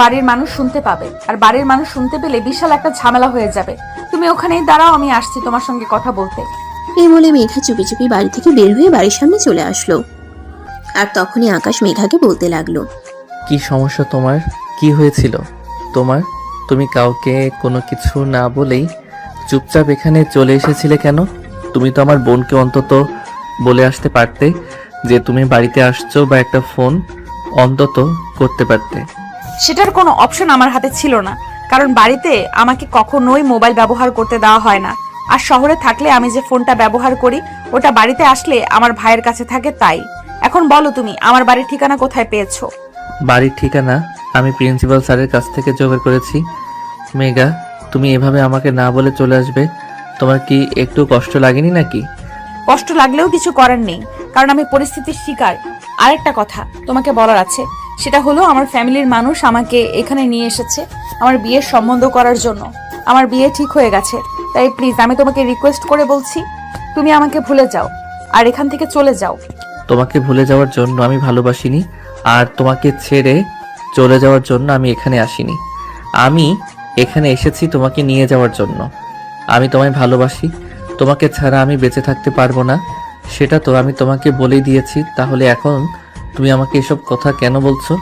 S2: বাড়ির মানুষ শুনতে পাবে, আর বাড়ির মানুষ শুনতে পেলে বিশাল একটা ঝামেলা হয়ে যাবে। তুমি ওখানেই দাঁড়াও, আমি আসছি তোমার সঙ্গে কথা বলতে।
S4: এই বলে মেঘা চুপি চুপি বাড়ি থেকে বের হয়ে বাড়ির সামনে চলে আসলো। আর তখনই আকাশ মেঘাকে বলতে লাগলো,
S3: কি সমস্যা তোমার? কি হয়েছিল তোমার? তুমি কাউকে কোনো কিছু না বলেই চুপচাপ এখানে চলে এসেছিলে কেন? তুমি তো আমার বোনকে অন্তত বলে আসতে পারতে যে তুমি বাড়িতে আসছো, বা একটা ফোন অন্তত করতে পারতে।
S2: সেটার কোনো অপশন আমার হাতে ছিল না, কারণ বাড়িতে আমাকে কখনোই মোবাইল ব্যবহার করতে দেওয়া হয় না। আর শহরে থাকলে আমি যে ফোনটা ব্যবহার করি, ওটা বাড়িতে আসলে আমার ভাইয়ের কাছে থাকে। তাই এখন বলো, তুমি আমার বাড়ির ঠিকানা কোথায় পেয়েছো?
S3: বাড়ির ঠিকানা আমি প্রিন্সিপাল স্যারের কাছ থেকে জোগাড় করেছি। মেঘা, তুমি এভাবে আমাকে না বলে চলে আসবে, তোমার কি একটু কষ্ট লাগেনি নাকি?
S2: কষ্ট লাগলেও কিছু করার নেই, কারণ আমি পরিস্থিতির শিকার। আরেকটা কথা তোমাকে বলার আছে, সেটা হলো আমার ফ্যামিলির মানুষ আমাকে এখানে নিয়ে এসেছে আমার বিয়ের সম্বন্ধ করার জন্য। আমার বিয়ে ঠিক হয়ে গেছে, তাই প্লিজ আমি তোমাকে রিকোয়েস্ট করে বলছি, তুমি আমাকে ভুলে যাও আর এখান থেকে চলে যাও।
S3: তোমাকে ভুলে যাওয়ার জন্য আমি ভালোবাসিনি, আর তোমাকে ছেড়ে চলে যাওয়ার জন্য আমি এখানে আসিনি। আমি এখানে এসেছি তোমাকে নিয়ে যাওয়ার জন্য। আমি তোমায় ভালোবাসি, তোমাকে ছাড়া আমি বেঁচে থাকতে পারবো না, সেটা তো আমি তোমাকে বলেই দিয়েছি। তাহলে এখন তুমি আমাকে এসব কথা কেন বলছো?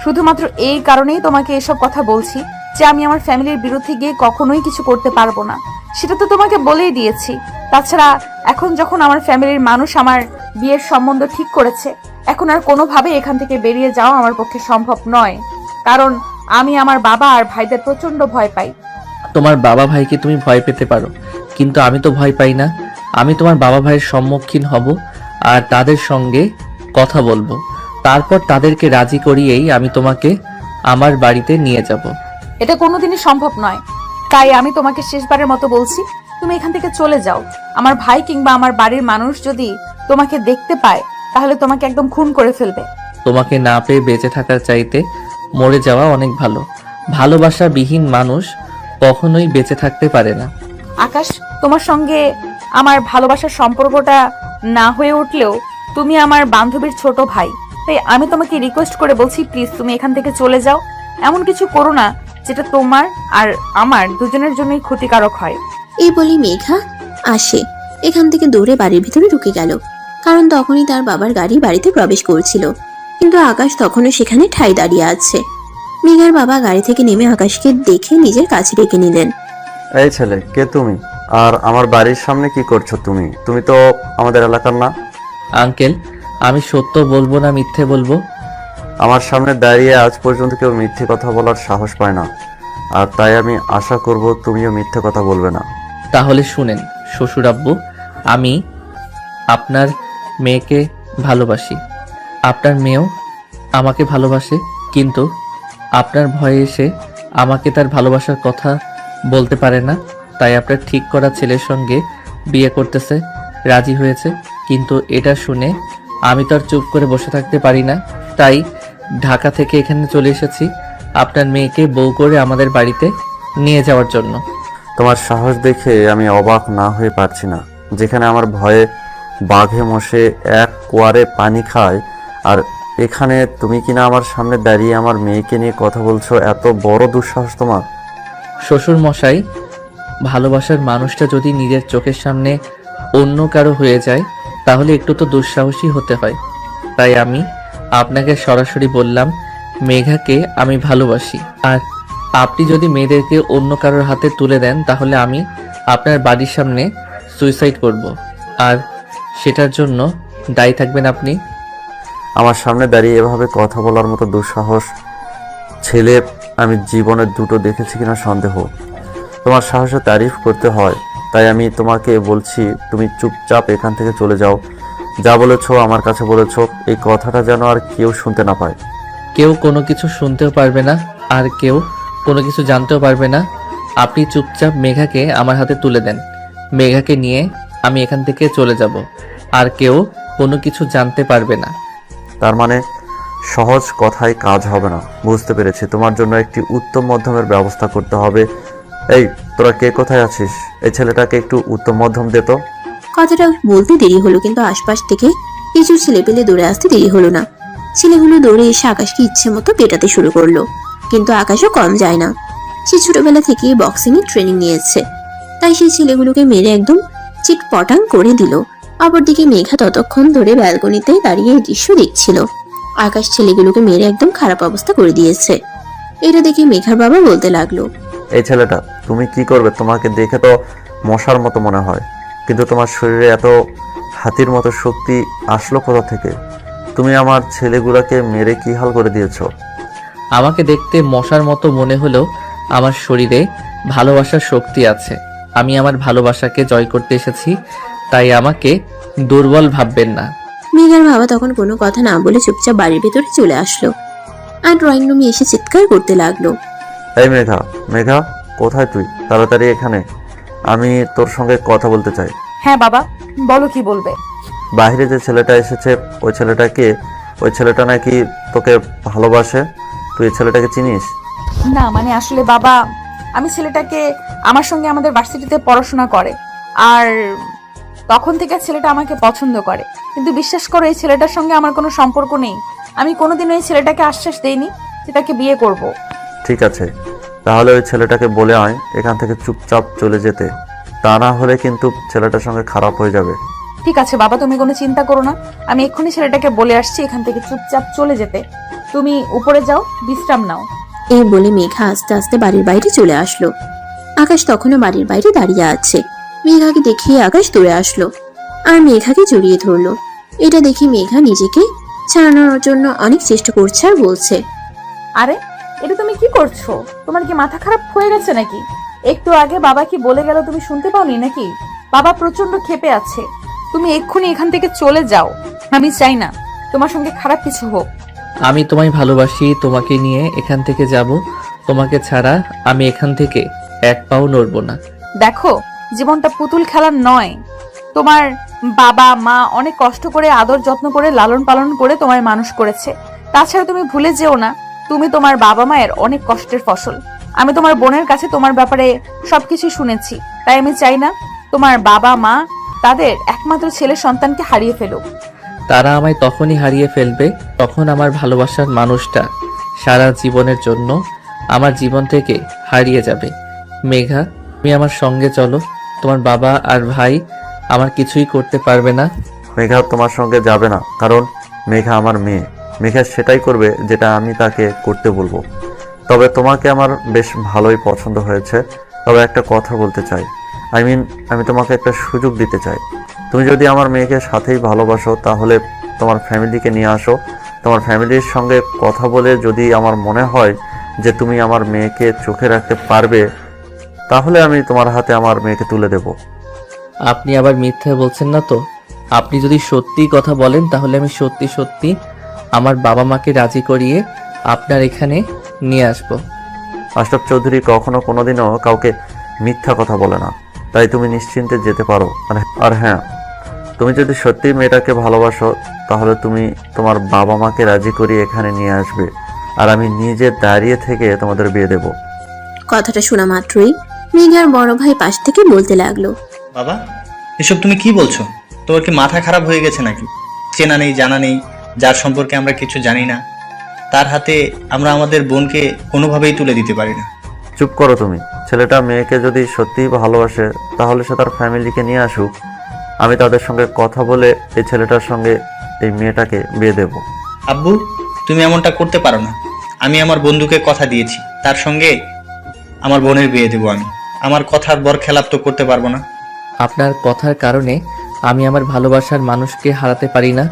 S2: শুধুমাত্র এই কারণেই তোমাকে এসব কথা বলছি যে আমি আমার ফ্যামিলির বিরুদ্ধে গিয়ে কখনোই কিছু করতে পারবো না, সেটা তো তোমাকে বলেই দিয়েছি। তাছাড়া এখন যখন আমার ফ্যামিলির মানুষ আমার বিয়ের সম্বন্ধ ঠিক করেছে, এখন আর কোনোভাবে এখান থেকে বেরিয়ে যাওয়া আমার পক্ষে সম্ভব নয়, কারণ আমি আমার বাবা আর ভাইদের প্রচন্ড ভয় পাই।
S3: তোমার বাবা ভাইকে তুমি ভয় পেতে পারো, কিন্তু আমি তো ভয় পাই না। আমি তোমার বাবা ভাইয়ের সম্মুখীন হব, আর তাদের সঙ্গে কথা বলবো। তারপর তাদেরকে রাজি করিয়েই আমি তোমাকে আমার বাড়িতে নিয়ে যাব।
S2: এটা কোনোদিনই সম্ভব নয়, তাই আমি তোমাকে শেষবারের মতো বলছি, তুমি এখান থেকে চলে যাও। আমার ভাই কিংবা আমার বাড়ির মানুষ যদি তোমাকে দেখতে পায়, তাহলে তোমাকে একদম খুন করে ফেলবে।
S3: তোমাকে না পেয়ে বেঁচে থাকার চাইতে মরে যাওয়া অনেক ভালো। ভালোবাসা বিহীন মানুষ কখনোই বেঁচে থাকতে পারে না।
S2: আকাশ, তোমার সঙ্গে আমার ভালোবাসার সম্পর্কটা না হয়ে উঠলেও তুমি আমার বান্ধবীর ছোট ভাই, তাই আমি তোমাকে রিকোয়েস্ট করে বলছি, প্লিজ তুমি এখান থেকে চলে যাও। এমন কিছু করো না যেটা তোমার আর আমার দুজনের জন্যই ক্ষতিকারক হয়।
S4: এই বলি মেঘা আসে এখান থেকে দৌড়ে বাড়ির ভিতরে ঢুকে গেল, কারণ তখনই তার বাবার গাড়ি বাড়িতে প্রবেশ করছিল। কিন্তু আকাশ তখনও সেখানে ঠাই দাঁড়িয়ে আছে। মেঘার বাবা গাড়ি থেকে নেমে আকাশকে দেখে নিজের কাছে ডেকে নিলেন।
S10: এই ছেলে, কে তুমি? আর আমার বাড়ির সামনে কি করছো তুমি? তুমি তো আমাদের এলাকার না।
S3: আঙ্কেল, আমি সত্য বলবো না মিথ্যে বলবো?
S10: আমার সামনে দাঁড়িয়ে আজ পর্যন্ত কেউ মিথ্যে কথা বলার সাহস পায় না, আর তাই আমি আশা করব তুমিও মিথ্যে কথা বলবে না।
S3: তাহলে শুনেন শ্বশুর আব্বু, আমি আপনার মেয়েকে ভালোবাসি, আপনার মেয়েও আমাকে ভালোবাসে, কিন্তু আপনার ভয়ে এসে আমাকে তার ভালোবাসার কথা বলতে পারে না, তাই আপনার ঠিক করা ছেলের সঙ্গে বিয়ে করতেছে রাজি হয়েছে। কিন্তু এটা শুনে আমি তো আর চুপ করে বসে থাকতে পারি না, তাই ঢাকা থেকে এখানে চলে এসেছি আপনার মেয়েকে বউ করে আমাদের বাড়িতে নিয়ে যাওয়ার জন্য।
S10: তোমার সাহস দেখে আমি অবাক না হয়ে পারছি না। যেখানে আমার ভয়ে বাঘে মশে এক কোয়ারে পানি খায়, আর এখানে তুমি কিনা আমার সামনে দাঁড়িয়ে আমার মেয়েকে নিয়ে কথা বলছো। এত বড় দুঃসাহস তোমার!
S3: শ্বশুর মশাই, ভালোবাসার মানুষটা যদি নিজের চোখের সামনে অন্য কারো হয়ে যায় তাহলে একটু তো দুঃসাহসী হতে হয়। তাই আমি আপনাকে সরাসরি বললাম মেঘাকে আমি ভালোবাসি, আর আপনি যদি মেয়েদেরকে অন্য কারোর হাতে তুলে দেন তাহলে আমি আপনার বাড়ির সামনে সুইসাইড করব, আর সেটার জন্য দায়ী থাকবেন আপনি।
S10: আমার সামনে দাঁড়িয়ে এভাবে কথা বলার মতো দুঃসাহস ছেলে আমি জীবনে দুটো দেখেছি কিনা সন্দেহ। তোমার সাহসে তারিফ করতে হয়, তাই আমি তোমাকে বলছি তুমি চুপচাপ এখান থেকে চলে যাও। যা বলেছো আমার কাছে বলেছো, এই কথাটা যেন আর কেউ শুনতে না পায়।
S3: কেউ কোনো কিছু শুনতেও পারবে না, আর কেউ কোনো কিছু জানতেও পারবে না। আপনি চুপচাপ মেঘাকে আমার হাতে তুলে দেন, মেঘাকে নিয়ে আমি এখান থেকে চলে যাব, আর কেউ কোনো কিছু জানতে পারবে না।
S10: তার মানে সহজ কথায় কাজ হবে না, বুঝতে পেরেছি। তোমার জন্য একটি উত্তম মধ্যমের ব্যবস্থা করতে হবে। এই তোরা কে কোথায় আছিস? এই ছেলেটাকে একটু উত্তম মধ্যম দে তো।
S4: কথাটা বলতে দেরি হলো, কিন্তু আশপাশ থেকে কিছু ছেলেপেলে দৌড়ে আসতে দেরি হলো না। ছেলেগুলো দৌড়ে এসে আকাশকে ইচ্ছে মতো পেটাতে শুরু করলো, কিন্তু আকাশও কম যায় না। সে ছোটবেলা থেকেই বক্সিং এর ট্রেনিং নিয়েছে, তাই সেই ছেলেগুলোকে মেরে একদম চিটপটাং করে দিল। অপরদিকে মেঘা ততক্ষণ ধরে ব্যালকনিতে দাঁড়িয়ে এই দৃশ্য দেখছিল। আকাশ ছেলেগুলোকে মেরে একদম খারাপ অবস্থা করে দিয়েছে। এটা দেখে মেঘার বাবা বলতে লাগলো,
S10: এই ছেলেটা তুমি কি করবে? তোমাকে দেখে তো মশার মতো মনে হয়, কিন্তু তোমার শরীরে এত হাতির মতো শক্তি আসলো কোথা থেকে? তুমি আমার ছেলেগুলোকে মেরে কি হাল করে দিয়েছো?
S3: আমাকে দেখতে মশার মতো মনে হলেও আমার শরীরে ভালোবাসার শক্তি আছে। আমি আমার ভালোবাসাকে জয় করতে এসেছি, তাই আমাকে দুর্বল ভাববেন না।
S4: মেঘার বাবা তখন কোনো কথা না বলে চুপচাপ বাড়ির ভেতরে চলে আসলো, আর ড্রয়িং রুমে এসে চিৎকার করতে লাগলো।
S10: এই মেঘা, মেঘা কোথায় তুই? তাড়াতাড়ি এখানে, আমি তোর সঙ্গে কথা বলতে চাই।
S2: হ্যাঁ বাবা, বলো কি বলবে।
S10: বাইরে যে ছেলেটা এসেছে ওই ছেলেটাকে, ওই ছেলেটা নাকি তোকে ভালোবাসে। তুই এই ছেলেটাকে চিনিস?
S2: না মানে আসলে বাবা, আমি ছেলেটাকে, আমার সঙ্গে আমাদের ভার্সিটিতে পড়াশোনা করে, আর তখন থেকে ছেলেটা আমাকে পছন্দ করে। কিন্তু বিশ্বাস করো, এই ছেলেটার সঙ্গে আমার কোনো সম্পর্ক নেই। আমি কোনোদিনও এই ছেলেটাকে আশ্বাস দেইনি যে তাকে বিয়ে করব।
S10: ঠিক আছে, তাহলে ওই ছেলেটাকে বলে আয় এখান থেকে চুপচাপ চলে যেতে, তা না হলে কিন্তু ছেলেটার সঙ্গে খারাপ হয়ে যাবে।
S2: ঠিক আছে বাবা, তুমি কোনো চিন্তা করো না, আমি এক্ষুনি ছেলেটাকে বলে আসছি এখান থেকে চুপচাপ চলে যেতে। তুমি উপরে যাও, বিশ্রাম নাও।
S4: এই বলে মেঘা আস্তে আস্তে বাড়ির বাইরে চলে আসলো। আকাশ তখনও বাড়ির বাইরে দাঁড়িয়ে আছে। মেঘাকে দেখিয়ে আকাশ দৌড়ে আসলো আর মেঘাকে জড়িয়ে ধরলো। এটা দেখে মেঘা নিজেকে ছাড়ানোর জন্য অনেক চেষ্টা করছে আর বলছে,
S2: আরে এটা তুমি কি করছো? তোমার কি মাথা খারাপ হয়ে গেছে নাকি? একটু আগে বাবা কি বলে গেল তুমি শুনতে পাওনি নাকি? বাবা প্রচন্ড ক্ষেপে আছে। তুমি এক্ষুনি এখান থেকে চলে যাও। আমি চাই না তোমার সঙ্গে খারাপ কিছু হোক।
S3: আমি তোমায় ভালোবাসি, তোমাকে নিয়ে এখান থেকে যাব, তোমাকে ছাড়া আমি এখান থেকে এক পাও নড়ব না।
S2: দেখো, জীবনটা পুতুল খেলার নয়। তোমার বাবা মা অনেক কষ্ট করে আদর যত্ন করে লালন পালন করে তোমায় মানুষ করেছে। তাছাড়া তুমি ভুলে যেও না, তুমি তোমার বাবা মায়ের অনেক কষ্টের ফসল। আমি তোমার বোনের কাছে তোমার ব্যাপারে সবকিছু শুনেছি, তাই আমি চাই না তোমার বাবা মা তাদের একমাত্র ছেলে সন্তানকে হারিয়ে ফেলুক।
S3: তারা আমায় তখনই হারিয়ে ফেলবে তখন আমার ভালোবাসার মানুষটা সারা জীবনের জন্য আমার জীবন থেকে হারিয়ে যাবে। মেঘা, তুমি আমার সঙ্গে চলো, তোমার বাবা আর ভাই আমার কিছুই করতে পারবে না?
S10: মেঘা তোমার সঙ্গে যাবে না, কারণ মেঘা আমার মেয়ে। মেঘা সেটাই করবে যেটা আমি তাকে করতে বলবো। তবে তোমাকে আমার বেশ ভালোই পছন্দ হয়েছে। তবে একটা কথা বলতে চাই, আমি তোমাকে একটা সুযোগ দিতে চাই। তুমি যদি আমার মেয়েকে সাথেই ভালোবাসো তাহলে তোমার ফ্যামিলিকে নিয়ে আসো। তোমার ফ্যামিলির সঙ্গে কথা বলে যদি আমার মনে হয় যে তুমি আমার মেয়েকে চোখে রাখতে পারবে, তাহলে আমি তোমার হাতে আমার মেয়েকে তুলে দেব।
S3: আপনি আবার মিথ্যে বলছেন না তো? আপনি যদি সত্যি কথা বলেন তাহলে আমি সত্যি সত্যি আমার বাবা মাকে রাজি করিয়ে আপনার এখানে নিয়ে আসব।
S10: আশরাফ চৌধুরী কখনো কোনোদিনও কাউকে মিথ্যা কথা বলে না, তাই তুমি নিশ্চিন্তে যেতে পারো। আর হ্যাঁ, তুমি যদি সত্যি মেয়েটাকে ভালোবাসো তাহলে তুমি তোমার বাবা মাকে রাজি করিয়ে এখানে নিয়ে আসবে, আর আমি নিজে দাঁড়িয়ে থেকে তোমাদের বিয়ে দেব।
S4: কথাটা শোনা মাত্রই মেঘার বড় ভাই পাশ থেকে বলতে লাগলো,
S11: বাবা, এসব তুমি কি বলছো? তোমার কি মাথা খারাপ হয়ে গেছে নাকি? চেনা নেই জানা নেই, যার সম্পর্কে আমরা কিছু জানি না, তার হাতে আমরা আমাদের বোনকে কোনোভাবেই তুলে দিতে পারি না।
S10: চুপ করো তুমি। ছেলেটা মেয়েকে যদি সত্যিই ভালোবাসে তাহলে সে তার ফ্যামিলিকে নিয়ে আসুক। আমি তাদের সঙ্গে কথা বলে এই ছেলেটার সঙ্গে এই মেয়েটাকে বিয়ে দেব।
S11: আব্বু, তুমি এমনটা করতে পারো না। আমি আমার বন্ধুকে কথা দিয়েছি, তার সঙ্গে আমার বোনের বিয়ে দেবো। আমি আমার কথার বরখেলাপ তো করতে পারবো না।
S3: আপনার কথার কারণে আমি আমার ভালোবাসার মানুষকে হারাতে পারি না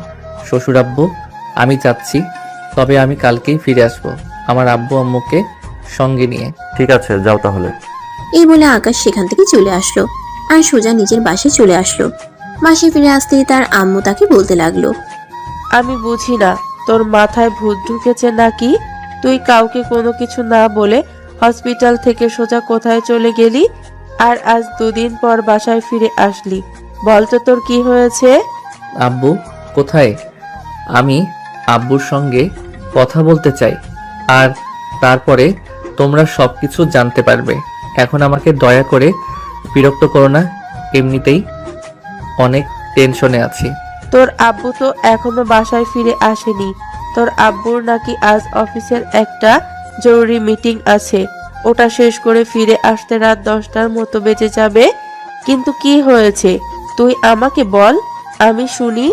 S3: শ্বশুর আব্বু। আমি যাচ্ছি, তবে আমি কালকেই ফিরে আসব আমার আব্বু আম্মুকে সঙ্গে নিয়ে।
S10: ঠিক আছে, যাও তাহলে।
S4: এই বলে আকাশ সেখান থেকে চলে আসলো আর সোজা নিজের বাসায় চলে আসলো। বাসায় ফিরে আসতেই তার আম্মু তাকে বলতে লাগলো,
S8: আমি বুঝি না, তোর মাথায় ভূত ঢুকেছে নাকি? তুই কাউকে কোনো কিছু না বলে হসপিটাল থেকে সোজা কোথায় চলে গেলি, আর আজ 2 দিন পর বাসায় ফিরে আসলি? বলতো তোর কি হয়েছে?
S3: আব্বু কোথায়? আমি আব্বুর সঙ্গে কথা বলতে চাই, আর তারপরে তোমরা সব কিছু জানতে পারবে। এখন আমাকে দয়া করে বিরক্ত করো না, এমনিতেই অনেক টেনশনে আছি।
S8: তোর আব্বু তো এখনো বাসায় ফিরে আসেনি। তোর আব্বুর নাকি আজ অফিসের একটা জরুরি মিটিং আছে, ওটা শেষ করে ফিরে আসতে রাত 10টার মতো বেজে যাবে। কিন্তু কি হয়েছে তুই আমাকে বল, আমি শুনি।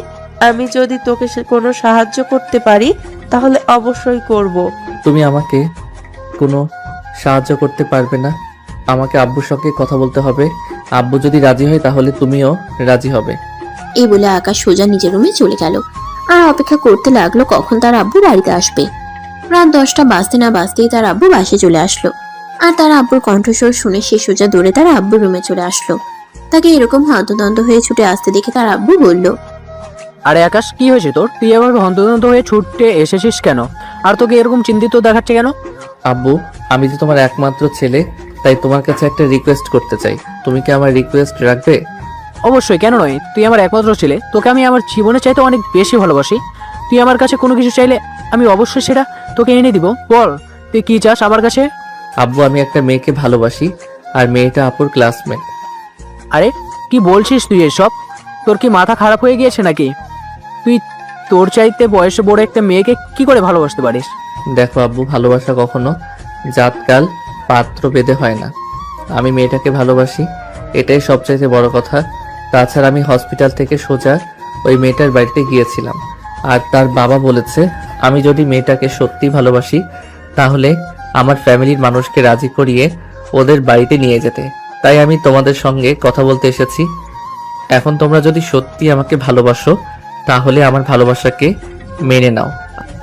S8: আমি যদি তোকে কোনো সাহায্য করতে পারি তাহলে অবশ্যই করব।
S3: তুমি আমাকে কোনো সাহায্য করতে পারবে না। আমাকে আব্বুর সঙ্গে কথা বলতে হবে। আব্বু যদি রাজি হয় তাহলে তুমিও রাজি হবে।
S4: এই বলে আকাশ সোজা নিজের রুমে চলে গেল আর অপেক্ষা করতে লাগলো কখন তার আব্বু বাড়িতে আসবে। রাত 10টা বাজতে না বাজতেই তার আব্বু বাসায় চলে আসলো আর তার আব্বুর কণ্ঠস্বর শুনে সে সোজা দৌড়ে তার আব্বুর রুমে চলে আসলো। তাকে এরকম হন্তদন্ত হয়ে ছুটে আসতে দেখে তার আব্বু বলল,
S12: আরে আকাশ, কি হয়েছে তোর? তুই এভাবে হন্তদন্ত হয়ে ছুটে এসেছিস কেন? আর তোকে এরকম চিন্তিত দেখাচ্ছে কেন?
S3: আব্বু, আমি যে তোমার একমাত্র ছেলে, তাই তোমার কাছে একটা রিকোয়েস্ট করতে চাই। তুমি কি আমার রিকোয়েস্ট রাখবে?
S12: অবশ্যই, কেন নয়। তুই আমার একমাত্র ছেলে, তোকে আমি আমার জীবনের চাইতে অনেক বেশি ভালোবাসি। তুই আমার কাছে কোনো কিছু চাইলে আমি অবশ্যই সেটা তোকে এনে দিব। বল তুই কি চাস আমার কাছে?
S3: আব্বু, আমি একটা মেয়েকে ভালোবাসি, আর মেয়েটা আপুর ক্লাসমেট।
S12: আরে কি বলছিস তুই এসব? তোর কি মাথা খারাপ হয়ে গিয়েছে নাকি? তুই তোর চাইতে বয়সে বড় একটা মেয়েকে কি করে ভালোবাসতে পারিস?
S3: দেখো আব্বু, ভালোবাসা কখনো জাতকাল পাত্র ভেদে হয় না। আমি মেয়েটাকে ভালোবাসি, এটাই সবচাইতে বড় কথা। তাছাড়া আমি হসপিটাল থেকে সোজা ওই মেয়েটার বাড়িতে গিয়েছিলাম, আর তার বাবা বলেছে আমি যদি মেয়েটাকে সত্যি ভালোবাসি তাহলে আমার ফ্যামিলির মানুষকে রাজি করিয়ে ওদের বাড়িতে নিয়ে যেতে। তাই আমি তোমাদের সঙ্গে কথা বলতে এসেছি। এখন তোমরা যদি সত্যি আমাকে ভালোবাসো তাহলে আমার ভালোবাসাকে মেনে নাও,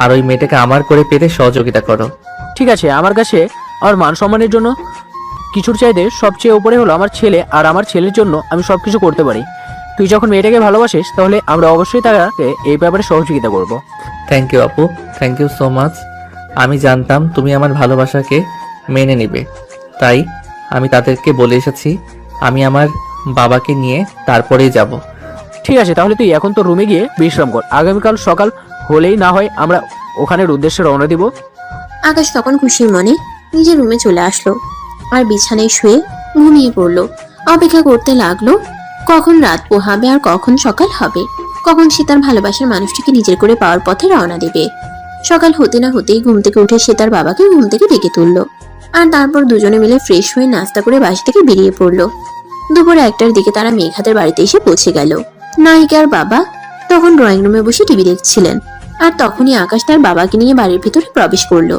S3: আর ওই মেয়েটাকে আমার করে পেতে সহযোগিতা করো।
S12: ঠিক আছে, আমার কাছে আমার মান সম্মানের জন্য কিছুর চাইতে সবচেয়ে উপরে হলো আমার ছেলে, আর আমার ছেলের জন্য আমি সবকিছু করতে পারি। তুই যখন মেয়েটাকে ভালোবাসিস তাহলে আমরা অবশ্যই তাকে এই ব্যাপারে সহযোগিতা করব।
S3: থ্যাংক ইউ আপু, থ্যাংক ইউ সো মাচ। আমি জানতাম তুমি আমার ভালোবাসাকে মেনে নেবে, তাই আমি তাদেরকে বলে এসেছি আমি আমার বাবাকে নিয়ে তারপরেই যাব।
S12: ঠিক আছে, তাহলে তুই এখন তো রুমে গিয়ে বিশ্রাম কর। আগামীকাল সকাল হলেই না হয় আমরা ওখানের উদ্দেশ্যে রওনা দিব।
S4: আকাশ তখন খুশির মনে নিজের রুমে চলে আসলো আর বিছানায় শুয়ে ঘুমিয়ে পড়লো। অপেক্ষা করতে লাগলো কখন রাত পোহাবে আর কখন সকাল হবে, কখন সে তার ভালোবাসার মানুষটিকে নিজের করে পাওয়ার পথে রওনা দেবে। সকাল হতে না হতেই ঘুম থেকে উঠে সে তার বাবাকে ঘুম থেকে ডেকে তুললো আর তারপর দুজনে মিলে ফ্রেশ হয়ে নাস্তা করে বাসা থেকে বেরিয়ে পড়লো। দুপুরে 1টার দিকে তারা মেঘাদের বাড়িতে এসে পৌঁছে গেল। নায়িকার বাবা তখন ড্রয়িং রুমে বসে টিভি দেখছিলেন, আর তখনই আকাশ তার বাবাকে নিয়ে বাড়ির ভিতরে প্রবেশ করলো।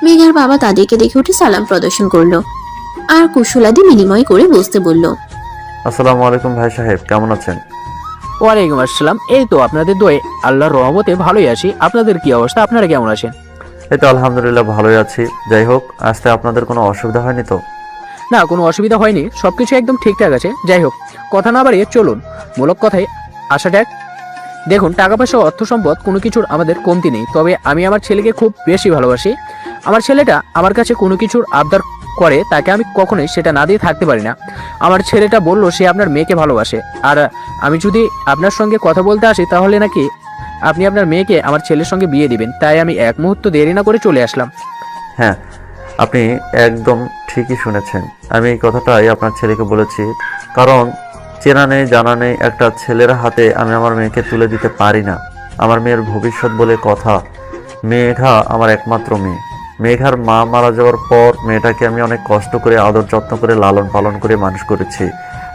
S4: মেঘার বাবা তাদেরকে দেখে উঠে সালাম প্রদর্শন করলো আর কুশলাদি বিনিময় করে বসতে বলল।
S10: আসসালামু আলাইকুম ভাই সাহেব, কেমন আছেন?
S12: ওয়ালাইকুম আসসালাম। এই তো আপনাদের দোয়ে আল্লাহর রহমতে ভালোই আছি। আপনাদের কি অবস্থা? আপনারা কেমন আছেন?
S10: এই তো আলহামদুলিল্লাহ ভালোই আছি। যাই হোক, আসতে আপনাদের কোনো অসুবিধা হয়নি তো?
S12: না, কোনো অসুবিধা হয়নি, সবকিছু একদম ঠিকঠাক আছে। যাই হোক, কথা না বাড়িয়ে চলুন মূলক কথায় আসা যাক। দেখুন, টাকা পয়সা অর্থ সম্পদ কোনো কিছুর আমাদের কমতি নেই, তবে আমি আমার ছেলেকে খুব বেশি ভালোবাসি। আমার ছেলেটা আমার কাছে কোনো কিছুর আবদার করে, তাকে আমি কখনোই সেটা না দিয়ে থাকতে পারি না। আমার ছেলেটা বলল সে আপনার মেয়েকে ভালোবাসে, আর আমি যদি আপনার সঙ্গে কথা বলতে আসি তাহলে নাকি আপনি আপনার মেয়েকে আমার ছেলের সঙ্গে বিয়ে দিবেন। তাই আমি এক মুহূর্ত দেরি না করে চলে আসলাম।
S10: হ্যাঁ, আপনি একদম ঠিকই শুনেছেন। আমি এই কথাটাই আপনার ছেলেকে বলেছি, কারণ চেনা নেই জানা নেই একটা ছেলের হাতে আমি আমার মেয়েকে তুলে দিতে পারি না। আমার মেয়ের ভবিষ্যৎ বলে কথা। মেঘা আমার একমাত্র মেয়ে। মেঘার মা মারা যাওয়ার পর মেয়েটাকে আমি অনেক কষ্ট করে আদর যত্ন করে লালন পালন করে মানুষ করেছি।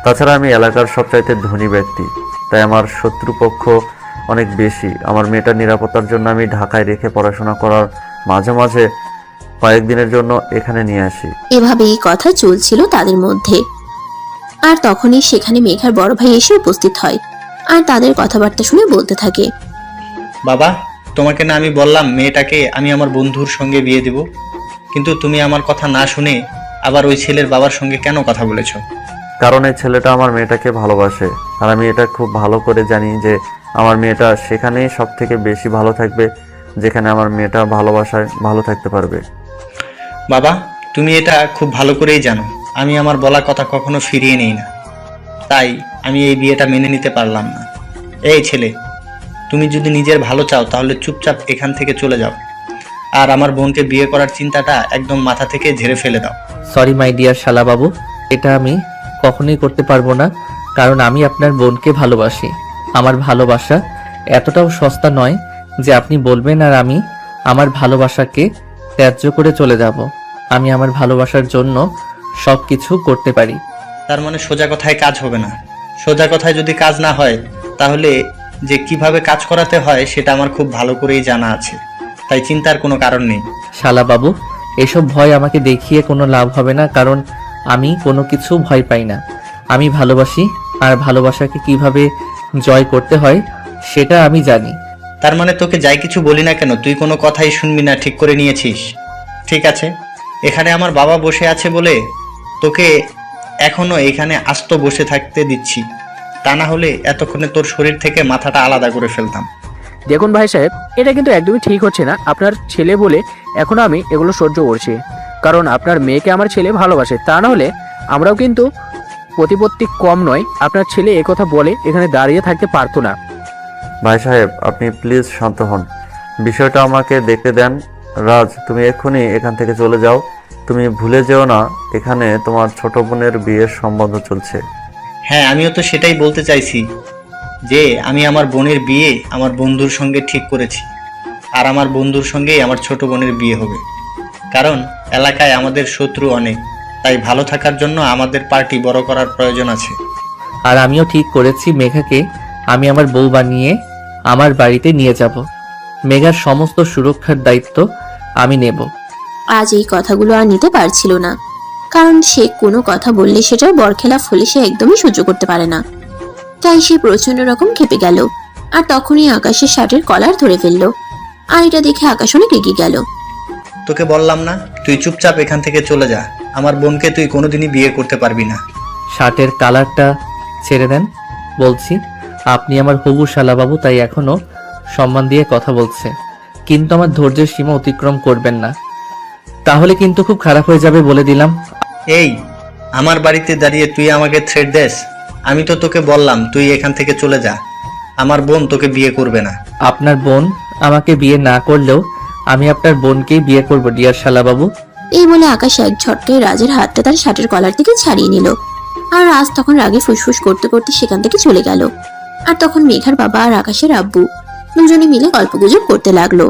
S10: তাছাড়া আমি এলাকার সবচাইতে ধনী ব্যক্তি, তাই আমার শত্রুপক্ষ অনেক বেশি। আমার মেয়েটার নিরাপত্তার জন্য আমি ঢাকায় রেখে পড়াশোনা করার মাঝে মাঝে কয়েকদিনের জন্য এখানে নিয়ে আসি।
S4: এভাবেই কথা চলছিল তাদের মধ্যে। আর তখনই সেখানে মেঘার বড় ভাই এসে উপস্থিত হয় আর তাদের কথাবার্তা শুনে বলতে থাকে।
S11: বাবা, তোমাকে না আমি বললাম মেয়েটাকে আমি আমার বন্ধুর সঙ্গে বিয়ে দেব, কিন্তু তুমি আমার কথা না শুনে আবার ওই ছেলের বাবার সঙ্গে কেন কথা বলেছো?
S10: কারণ এই ছেলেটা আমার মেয়েটাকে ভালোবাসে, আর আমি এটা খুব ভালো করে জানি যে আমার মেয়েটা সেখানেই সব থেকে বেশি ভালো থাকবে, যেখানে আমার মেয়েটা ভালোবাসায় ভালো থাকতে পারবে।
S11: বাবা, তুমি এটা খুব ভালো করেই জানো আমি আমার বলা কথা কখনো ফিরিয়ে নেই না, তাই আমি এই বিয়েটা মেনে নিতে পারলাম না। এই ছেলে, তুমি যদি নিজের ভালো চাও তাহলে চুপচাপ এখান থেকে চলে যাও, আর আমার বোনকে বিয়ে করার চিন্তাটা একদম মাথা থেকে ঝেড়ে ফেলে দাও।
S3: সরি মাই ডিয়ার শালাবাবু, এটা আমি কখনোই করতে পারবো না, কারণ আমি আপনার বোনকে ভালোবাসি। আমার ভালোবাসা এতটাও সস্তা নয় যে আপনি বলবেন আর আমি আমার ভালোবাসাকে ত্যায্য করে চলে যাব। আমি আমার ভালোবাসার জন্য সব কিছু করতে পারি।
S11: তার মানে সোজা কথায় কাজ হবে না? সোজা কথায় যদি কাজ না হয় তাহলে যে কিভাবে কাজ করাতে হয় সেটা আমার খুব ভালো করেই জানা আছে, তাই চিন্তার কোনো কারণ নেই।
S3: শালাবাবু, এসব ভয় আমাকে দেখিয়ে কোনো লাভ হবে না, কারণ আমি কোনো কিছু ভয় পাই না। আমি ভালোবাসি, আর ভালোবাসাকে কিভাবে জয় করতে হয় সেটা আমি জানি।
S11: তার মানে তোকে যাই কিছু বলি না কেন তুই কোনো কথাই শুনবি না, ঠিক করে নিয়েছিস? ঠিক আছে, এখানে আমার বাবা বসে আছে বলে তোকে এখনো এখানে আস্ত বসে থাকতে দিচ্ছি, তা না হলে এতক্ষণে তোর শরীর থেকে মাথাটা আলাদা করে ফেলতাম।
S12: দেখুন ভাই সাহেব, এটা কিন্তু একদমই ঠিক হচ্ছে না। আপনার ছেলে বলে এখনো আমি এগুলো সহ্য করছি, কারণ আপনার মেয়েকে আমার ছেলে ভালোবাসে, তা না হলে আমরাও কিন্তু প্রতিপত্তি কম নয়। আপনার ছেলে একথা বলে এখানে দাঁড়িয়ে থাকতে পারতো না।
S10: ভাই সাহেব, আপনি প্লিজ শান্ত হন, বিষয়টা আমাকে দেখতে দেন। রাজ, তুমি এক্ষুনি এখান থেকে চলে যাও। তুমি ভুলে যেও না এখানে তোমার ছোট বোনের বিয়ের সম্বন্ধ চলছে।
S11: হ্যাঁ, আমিও তো সেটাই বলতে চাইছি যে আমি আমার বোনের বিয়ে আমার বন্ধুর সঙ্গে ঠিক করেছি, আর আমার বন্ধুর সঙ্গেই আমার ছোট বোনের বিয়ে হবে। কারণ এলাকায় আমাদের শত্রু অনেক, তাই ভালো থাকার জন্য আমাদের পার্টি বড় করার প্রয়োজন আছে।
S3: আর আমিও ঠিক করেছি মেঘাকে আমি আমার বউ বানিয়ে আমার বাড়িতে নিয়ে যাব। মেঘার সমস্ত সুরক্ষার দায়িত্ব আমি নেব।
S4: আজ এই কথাগুলো আর নিতে পারছিল না, কারণ সে কোনো কথা বললে সেটার বরখেলাফ হলে সে একদমই সহ্য করতে পারে না। তাই সে প্রচন্ড রকম খেপে গেল, আর তখনই আকাশের শার্টের কলার ধরে ফেলল। আর এটা দেখে আকাশ অনেক রেগে গেল।
S11: তোকে বললাম না তুই চুপচাপ এখান থেকে চলে যা, আমার বোনকে তুই কোনোদিনই বিয়ে করতে পারবি না।
S3: শার্টের কালারটা ছেড়ে দেন বলছি। আপনি আমার হবু শালাবাবু, তাই এখনো সম্মান দিয়ে কথা বলছে, কিন্তু আমার ধৈর্যের সীমা অতিক্রম করবেন না, তাহলে কিন্তু খুব খারাপ হয়ে যাবে বলে দিলাম।
S11: এই, আমার বাড়িতে দাঁড়িয়ে তুই আমাকে থ্রেট দেস? আমি তো তোকে বললাম তুই এখান থেকে চলে যা, আমার বোন তোকে বিয়ে করবে না।
S3: আপনার বোন আমাকে বিয়ে না করলেও আমি আপনার বোনকেই বিয়ে করব ডিয়ার শালাবাবু।
S4: এই বলে আকাশ এক ঝটকায় রাজের হাতটা তার শার্টের কলার থেকে ছাড়িয়ে নিল, আর রাজ তখন রাগে ফুসফুস করতে করতে সেখান থেকে চলে গেল। আর তখন মেঘার বাবা আর আকাশের আব্বু দুজনে মিলে গল্পগুজব করতে লাগলো।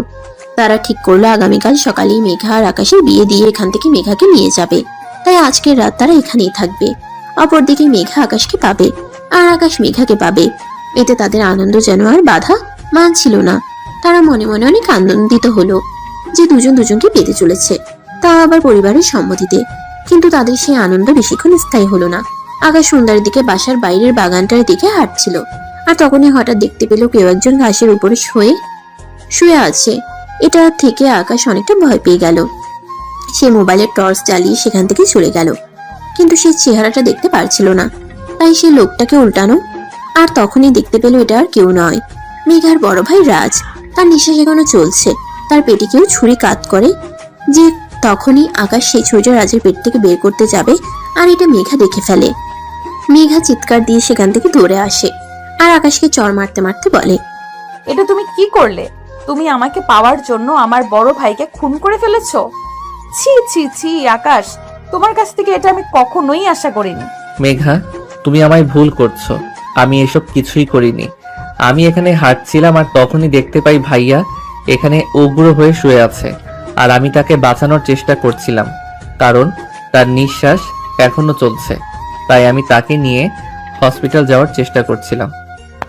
S4: তারা ঠিক করলো আগামীকাল সকালেই মেঘা আর আকাশের বিয়ে দিয়ে এখান থেকে মেঘাকে নিয়ে যাবে, তাই আজকের রাত তারা এখানেই থাকবে। অপরদিকে মেঘা আকাশকে পাবে আর আকাশ মেঘাকে পাবে। এতে তাদের আনন্দ যেন আর বাধা মানছিল না। তারা মনে মনে অনেক আনন্দিত হলো যে দুজন দুজনকে পেতে চলেছে, তা আবার পরিবারের সম্মতিতে। কিন্তু তাদের সেই আনন্দ বেশিক্ষণ স্থায়ী হলো না। আকাশ সন্ধ্যার দিকে বাসার বাইরের বাগানটার দিকে হাঁটছিল, আর তখনই হঠাৎ দেখতে পেল কেউ একজন ঘাসের উপরে শুয়ে আছে। এটা থেকে আকাশ অনেকটা ভয় পেয়ে গেল। সে মোবাইলের টর্চ জ্বালিয়ে সেখান থেকে চলে গেল, কিন্তু সে চেহারাটা দেখতে পারছিল না। তাই সে লোকটাকে উল্টানো, আর তখনই দেখতে পেল এটা আর কেউ নয়, মেঘার বড় ভাই রাজ। তার নিঃশ্বাস এখনো চলছে, তার পেটে কেউ ছুরি কাত করে যে তখনই আকাশ সেই ছুরিটা রাজের পেট থেকে বের করতে যাবে, আর এটা মেঘা দেখে ফেলে। মেঘা চিৎকার দিয়ে সেখান থেকে দৌড়ে আসে আর আকাশকে চড় মারতে মারতে বলে,
S2: এটা তুমি কি করলে? তুমি আমাকে পাওয়ার জন্য আমার বড় ভাইকে খুন করে ফেলেছো। ছি ছি ছি আকাশ, তোমার কাছ থেকে এটা আমি কখনোই আশা করিনি।
S3: মেঘা, তুমি আমায় ভুল করছো। আমি এসব কিছুই করিনি। আমি এখানে হাঁটছিলাম আর তখনই দেখতে পাই ভাইয়া এখানে উগ্র হয়ে শুয়ে আছে, আর আমি তাকে বাঁচানোর চেষ্টা করছিলাম, কারণ তার নিঃশ্বাস এখনো চলছে। তাই আমি তাকে নিয়ে হসপিটাল যাওয়ার চেষ্টা করছিলাম।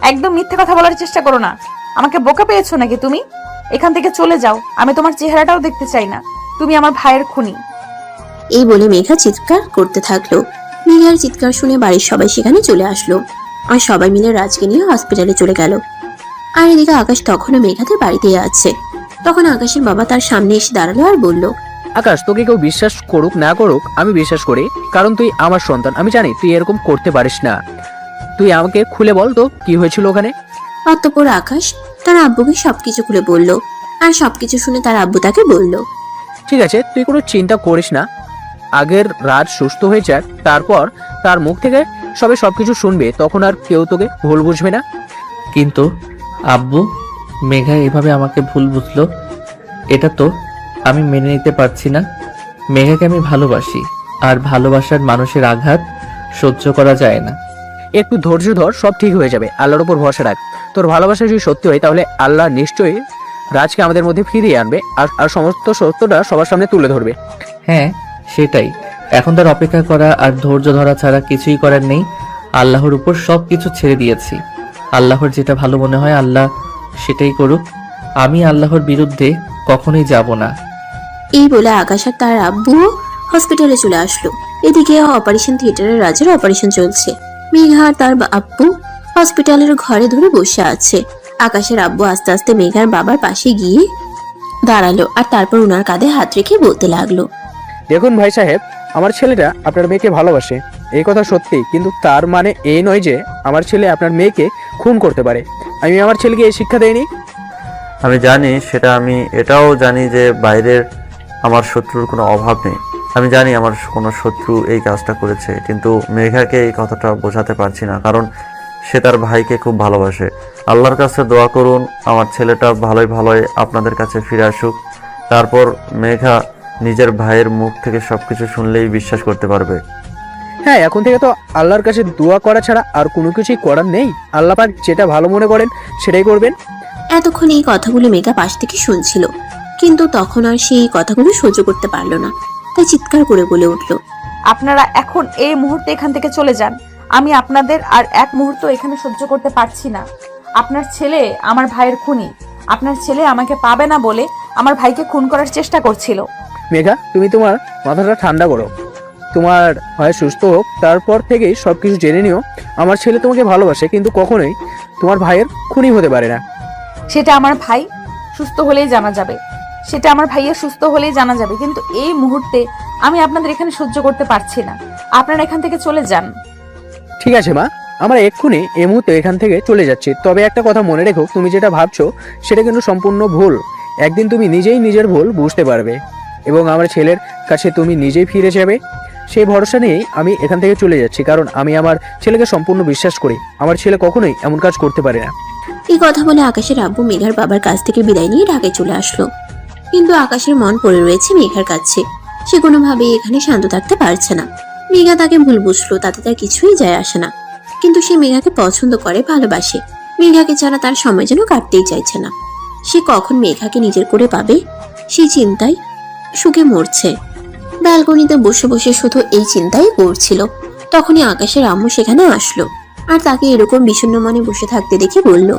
S2: একদম মিথ্যে কথা বলার চেষ্টা করো না। আমাকে বোকা পেয়েছো নাকি তুমি? এখান থেকে চলে যাও, আমি তোমার চেহারাটাও দেখতে চাই না। তুমি আমার ভাইয়ের খুনি।
S4: এই বলে মেঘা চিৎকার করতে থাকলো। মেঘার চিৎকার শুনে বাড়ির সবাই সেখানে চলে আসলো, আর সবাই মিলে রাজকে নিয়ে হসপিটালে চলে গেল। আর এদিকে আকাশ তখনও মেঘাদের বাড়িতেই আছে। তখন আকাশের বাবা তার সামনে এসে দাঁড়ালো আর বলল,
S12: আকাশ, তোকে কেউ বিশ্বাস করুক না করুক আমি বিশ্বাস করি, কারণ তুই আমার সন্তান। আমি জানি তুই এরকম করতে পারিস না। তুই আমাকে খুলে বল তো কি হয়েছিল ওখানে।
S4: অতঃপর আকাশ তার আব্বুকে সবকিছু খুলে বলল, আর সবকিছু শুনে তার আব্বু তাকে বলল,
S12: ঠিক আছে, তুই কোনো চিন্তা করিস না। আগের রাত সুস্থ হয়ে যাক, তারপর তার মুখ থেকে সবকিছু শুনবে, তখন আর কেউ তোকে ভুল বুঝবে না।
S3: কিন্তু আব্বু, মেঘা এভাবে আমাকে ভুল বুঝলো, এটা তো আমি মেনে নিতে পারছি না। মেঘাকে আমি ভালোবাসি, আর ভালোবাসার মানুষের আঘাত সহ্য করা যায় না।
S12: একটু ধৈর্য ধর, সব ঠিক হয়ে যাবে। আল্লাহর উপর ভরসা রাখ। তোর ভালোবাসা যদি সত্যি হয় তাহলে আল্লাহ নিশ্চয়ই রাজকে আমাদের মধ্যে ফিরিয়ে আনবে, আর সমস্ত সত্যটা সবার সামনে তুলে ধরবে।
S3: হ্যাঁ, সেটাই। এখন তার অপেক্ষা করা আর ধৈর্য ধরা ছাড়া কিছুই করার নেই। আল্লাহর উপর সব কিছু ছেড়ে দিয়েছি। আল্লাহর যেটা ভালো মনে হয় আল্লাহ সেটাই করুক। আমি আল্লাহর বিরুদ্ধে কখনোই যাব না।
S4: এই বলে আকাশ আর তার আব্বু হসপিটালে চলে আসলো। এদিকে অপারেশন থিয়েটারে রাজের অপারেশন চলছে। মেঘা আর তার আব্বু হসপিটালের ঘরে ধরে বসে আছে। আকাশের আব্বু আস্তে আস্তে মেঘার বাবার পাশে গিয়ে দাঁড়ালো, আর তারপর উনার কাঁধে হাত রেখে বলতে লাগলো,
S12: দেখুন ভাই সাহেব, আমার ছেলেটা আপনার মেয়েকে ভালোবাসে, এই কথা সত্যি, কিন্তু তার মানে এই নয় যে আমার ছেলে আপনার মেয়েকে খুন করতে পারে। আমি আমার ছেলেকে এই শিক্ষা দেইনি।
S10: আমি জানি সেটা, আমি এটাও জানি যে বাইরের আমার শত্রুর কোনো অভাব নেই। আমি জানি আমার কোনো শত্রু এই কাজটা করেছে, কিন্তু মেঘাকে এই কথাটা বোঝাতে পারছি না, কারণ সে তার ভাইকে খুব ভালোবাসে। আল্লাহর কাছে দোয়া করুন আমার ছেলেটা ভালোই আপনাদের কাছে ফিরে আসুক। তারপর মেঘা নিজের ভাইয়ের মুখ থেকে সবকিছু শুনলেই বিশ্বাস করতে পারবে।
S12: হ্যাঁ, এখন থেকে তো আল্লাহর কাছে দোয়া করা ছাড়া আর কোনো কিছুই করার নেই। আল্লাহ পাক যেটা ভালো মনে করেন সেটাই করবেন।
S4: এতক্ষণ এই কথাগুলো মেঘা পাশ থেকে শুনছিল, কিন্তু তখন আর সেই কথাগুলো সহ্য করতে পারলো না, তাই চিৎকার করে বলে উঠল,
S2: আপনারা এখন এই মুহূর্তে এখান থেকে চলে যান। আমি আপনাদের আর এক মুহূর্ত এখানে সহ্য করতে পারছি না। আপনার ছেলে আমার ভাইয়ের খুনি। আপনার ছেলে আমাকে পাবে না বলে আমার ভাইকে খুন করার চেষ্টা করছিল।
S12: মেঘা, তুমি তোমার মাথাটা ঠান্ডা করো। তোমার ভাই সুস্থ হোক, তারপর থেকেই সবকিছু জেনে নিও। আমার ছেলে তোমাকে ভালোবাসে, কিন্তু কখনোই তোমার ভাইয়ের খুনি হতে পারে না।
S2: সেটা আমার ভাই সুস্থ হলেই জানা যাবে। সেটা আমার ভাইয়ের সুস্থ হলেই জানা যাবে, কিন্তু এই মুহূর্তে আমি আপনাদের এখানে সহ্য করতে পারছি না। আপনারা এখান থেকে চলে যান।
S12: ঠিক আছে মা, আমরা এক্ষুনি এই মুহূর্তে এখান থেকে চলে যাচ্ছি। তবে একটা কথা মনে রেখো, তুমি যেটা ভাবছো সেটা কিন্তু সম্পূর্ণ ভুল। একদিন তুমি নিজেই নিজের ভুল বুঝতে পারবে, এবং আমার ছেলের কাছে তুমি নিজেই ফিরে যাবে। সেই ভরসা নিয়েই আমি এখান থেকে চলে যাচ্ছি, কারণ আমি আমার ছেলেকে সম্পূর্ণ বিশ্বাস করি। আমার ছেলে কখনোই এমন কাজ করতে পারে না।
S4: এই কথা বলে আকাশের আব্বু মেঘার বাবার কাছ থেকে বিদায় নিয়ে ঢাকায় চলে আসলো। কিন্তু আকাশের মন পড়ে রয়েছে মেঘার কাছে। সে কোনোভাবেই এখানে শান্ত থাকতে পারছে না। মেঘা তাকে ভুল বুঝলো, তাতে তার কিছুই যায় আসে না, কিন্তু সে মেঘাকে পছন্দ করে, ভালোবাসে। মেঘাকে ছাড়া তার সময় যেন কাটতেই চাইছে না। সে কখন মেঘাকে নিজের করে পাবে সেই চিন্তায় সুখে মরছে। ব্যালকনিতে বসে বসে শুধু এই চিন্তাই করছিল। তখনই আকাশের আম্মু সেখানে আসলো আর তাকে এরকম বিষণ্ণ মনে বসে থাকতে দেখে বলল,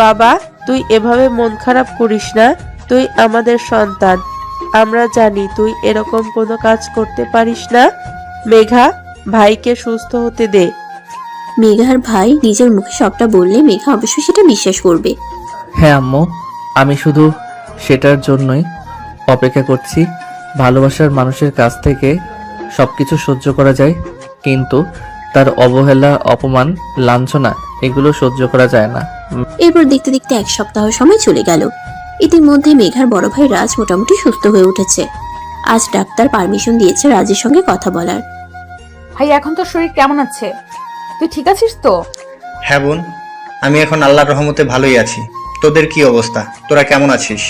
S8: বাবা, তুই এভাবে মন খারাপ করিস না। তুই আমাদের সন্তান। আমরা জানি তুই এরকম কোনো কাজ করতে পারিস না। মেঘা, ভাইকে সুস্থ হতে দে।
S4: মেঘার ভাই নিজের মুখে সবটা বললে মেঘা অবশ্যই সেটা বিশ্বাস করবে।
S3: হ্যাঁ আম্মু, আমি শুধু সেটার জন্যই অপেক্ষা করছি। ভালোবাসার মানুষের কাছ থেকে সব কিছু সহ্য করা যায়, কিন্তু তার অবহেলা, অপমান, লাঞ্ছনা এগুলো সহ্য করা যায় না।
S4: এরপর দেখতে দেখতে 1 সপ্তাহ সময় চলে গেল। ইতিমধ্যে মেঘার বড় ভাই রাজ মোটামুটি সুস্থ হয়ে উঠেছে। আজ ডাক্তার পারমিশন দিয়েছে রাজের সঙ্গে কথা বলার।
S2: ভাই এখন তোর শরীর কেমন আছে? তুই ঠিক আছিস তো?
S11: হ্যাঁ বোন, আমি এখন আল্লাহর রহমতে ভালোই আছি। তোদের কি অবস্থা? তোরা কেমন আছিস?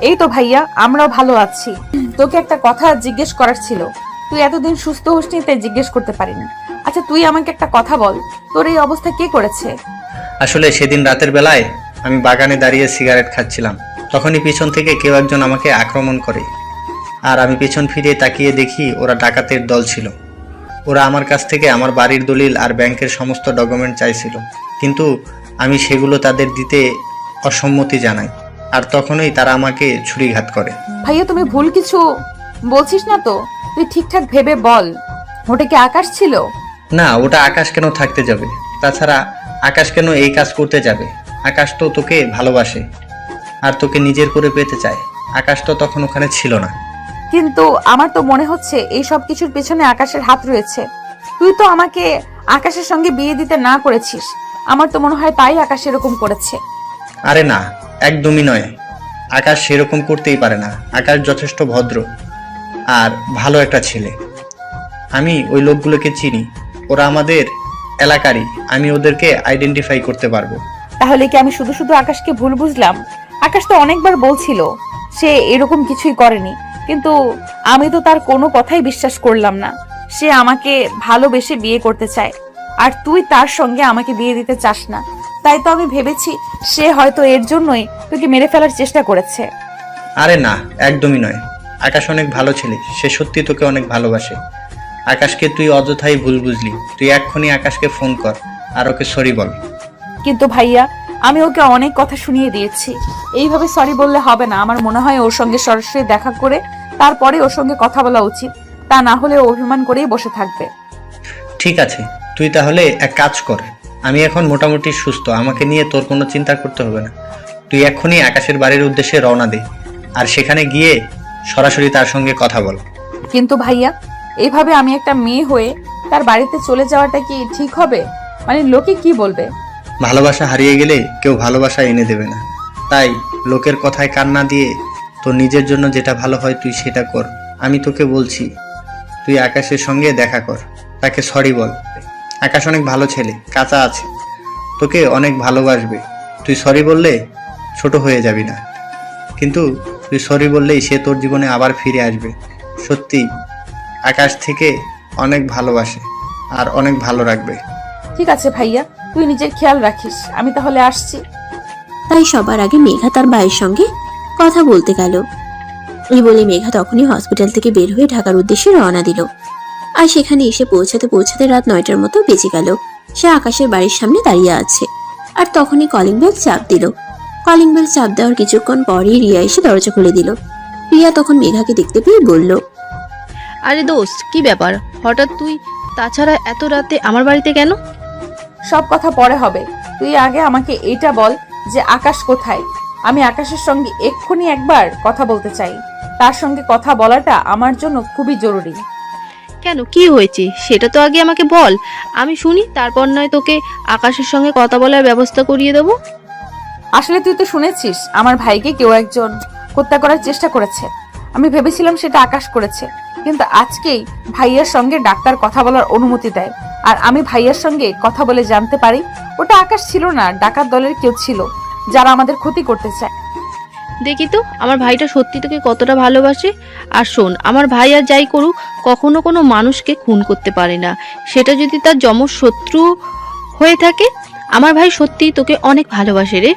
S2: এই তো ভাইয়া, আমরাও ভালো আছি। তোকে একটা কথা জিজ্ঞেস করার ছিল। তুই এতদিন সুস্থ হসনি তাই জিজ্ঞেস করতে পারিনি। আচ্ছা তুই আমাকে একটা কথা বল, তোর এই অবস্থা কে করেছে?
S11: আসলে সেদিন রাতের বেলায় আমি বাগানে দাঁড়িয়ে সিগারেট খাচ্ছিলাম। তখনই পিছন থেকে কেউ একজন আমাকে আক্রমণ করে, আর আমি পিছন ফিরে তাকিয়ে দেখি ওরা ডাকাতের দল ছিল। ওরা আমার কাছ থেকে আমার বাড়ির দলিল আর ব্যাংকের সমস্ত ডকুমেন্ট চাইছিল, কিন্তু আমি সেগুলো তাদের দিতে অসম্মতি জানাই, আর তখনই তারা আমাকে ছুরিঘাত করে।
S2: ভাইয়া তুমি ভুল কিছু বলছিস না তো? তুই ঠিকঠাক ভেবে বল, ওটা কি আকাশ ছিল?
S11: না, ওটা আকাশ কেন থাকতে যাবে? তাছাড়া আকাশ কেন এই কাজ করতে যাবে? আকাশ তো তোকে ভালোবাসে আর তোকে নিজের করে পেতে চায়। আকাশ তো তখন ওখানে ছিল না।
S2: কিন্তু আমার তো মনে হচ্ছে এই সব কিছুর পেছনে আকাশের হাত রয়েছে। তুই তো আমাকে আকাশের সঙ্গে বিয়ে দিতে না করেছিস। আমার তো মনে হয় তাই আকাশ এরকম করেছে।
S11: আরে না, একদমই নয়। আকাশ সেরকম করতেই পারে না। আকাশ যথেষ্ট ভদ্র আর ভালো একটা ছেলে। আমি ওই লোকগুলোকে চিনি, ওরা আমাদের এলাকারই। আমি ওদেরকে আইডেন্টিফাই করতে পারবো।
S2: তাহলে কি আমি শুধু শুধু আকাশকে ভুল বুঝলাম? আকাশ তো অনেকবার বলছিল সে এরকম কিছুই করেনি, কিন্তু আমি তো তার কোনো কথাই বিশ্বাস করলাম না। সে আমাকে ভালোবেসে বিয়ে করতে চায়, আর তুই তার সঙ্গে আমাকে বিয়ে দিতে চাস না। তাই তো আমি ভেবেছি সে হয়তো এর জন্যই তোকে মেরে ফেলার চেষ্টা করেছে।
S11: আরে না, একদমই নয়। আকাশ অনেক ভালো ছেলে, সে সত্যি তোকে অনেক ভালোবাসে। আকাশকে তুই অযথাই ভুল বুঝলি। তুই এক্ষুনি আকাশকে ফোন কর আর ওকে সরি বল।
S2: কিন্তু ভাইয়া, আমি ওকে অনেক কথা শুনিয়ে দিয়েছি। এইভাবে সরি বললে হবে না। আমার মনে হয় ওর সঙ্গে সরাসরি দেখা করে তারপরে ওর সঙ্গে কথা বলা উচিত। তা না হলে ও অভিমান করেই বসে থাকবে।
S11: ঠিক আছে, তুই তাহলে এক কাজ কর। আমি এখন মোটামুটি সুস্থ, আমাকে নিয়ে তোর কোনো চিন্তা করতে হবে না। তুই এক্ষুনি আকাশের বাড়ির উদ্দেশ্যে রওনা দে, আর সেখানে গিয়ে সরাসরি তার সঙ্গে কথা বল।
S2: কিন্তু ভাইয়া, এইভাবে আমি একটা মেয়ে হয়ে তার বাড়িতে চলে যাওয়াটা কি ঠিক হবে? মানে লোকে কি বলবে?
S11: ভালোবাসা হারিয়ে গেলে কেউ ভালোবাসা এনে দেবে না। তাই লোকের কথায় কান না দিয়ে তোর নিজের জন্য যেটা ভালো হয় তুই সেটা কর। আমি তোকে বলছি, তুই আকাশের সঙ্গে দেখা কর, তাকে সরি বল। আকাশ অনেক ভালো ছেলে, কাঁচা আছে, তোকে অনেক ভালোবাসবে। তুই সরি বললে ছোট হয়ে যাবি না, কিন্তু তুই সরি বললেই সে তোর জীবনে আবার ফিরে আসবে। সত্যি আকাশ থেকে অনেক ভালোবাসে আর অনেক ভালো রাখবে।
S2: ঠিক আছে ভাইয়া, তুই নিজের খেয়াল রাখিস। আমি তাহলে আসছি।
S4: তাই সবার আগে মেঘা তার ভাইয়ের সঙ্গে কথা বলতে গেল। এই বলে মেঘা তখনই হসপিটাল থেকে বের হয়ে ঢাকার উদ্দেশ্যে রওনা দিল। আর সেখানে এসে পৌঁছাতে পৌঁছাতে রাত 9টার মতো বেজে গেল। সে আকাশের বাড়ির সামনে দাঁড়িয়ে আছে, আর তখনই কলিং বেল চাপ দিল। কলিং বেল চাপ দেওয়ার কিছুক্ষণ পরই রিয়া এসে দরজা খুলে দিল। রিয়া তখন মেঘাকে দেখতে পেয়ে বলল,
S5: আরে দোস্ত, কি ব্যাপার হঠাৎ তুই? তাছাড়া এত রাতে আমার বাড়িতে কেন?
S2: সব কথা পরে হবে। তুই আগে আমাকে এইটা বল যে আকাশ কোথায়? আমি আকাশের সঙ্গে এক্ষুনি একবার কথা বলতে চাই। তার সঙ্গে কথা বলাটা আমার জন্য খুবই জরুরি।
S5: কেন, কি হয়েছে সেটা তো আগে আমাকে বল, আমি শুনি। তারপর নয় তোকে আকাশের সঙ্গে কথা বলার ব্যবস্থা করিয়ে দেবো।
S2: আসলে তুই তো শুনেছিস আমার ভাইকে কেউ একজন হত্যা করার চেষ্টা করেছে। আমি ভেবেছিলাম সেটা আকাশ করেছে, কিন্তু আজকেই ভাইয়ার সঙ্গে ডাক্তার কথা বলার অনুমতি দেয়, আর আমি ভাইয়ার সঙ্গে কথা বলে জানতে পারি ওটা আকাশ ছিল না, ডাকাত দলের কেউ ছিল যারা আমাদের ক্ষতি করতে চায়।
S5: দেখি তো আমার ভাইটা সত্যি তোকে কতটা ভালোবাসে। আর শোন, আমার ভাই আর যাই করুক কখনো কোনো মানুষকে খুন করতে পারে না, সেটা যদি তার যমজ শত্রু হয়ে থাকে। আমার ভাই সত্যিই তোকে অনেক ভালোবাসে রে।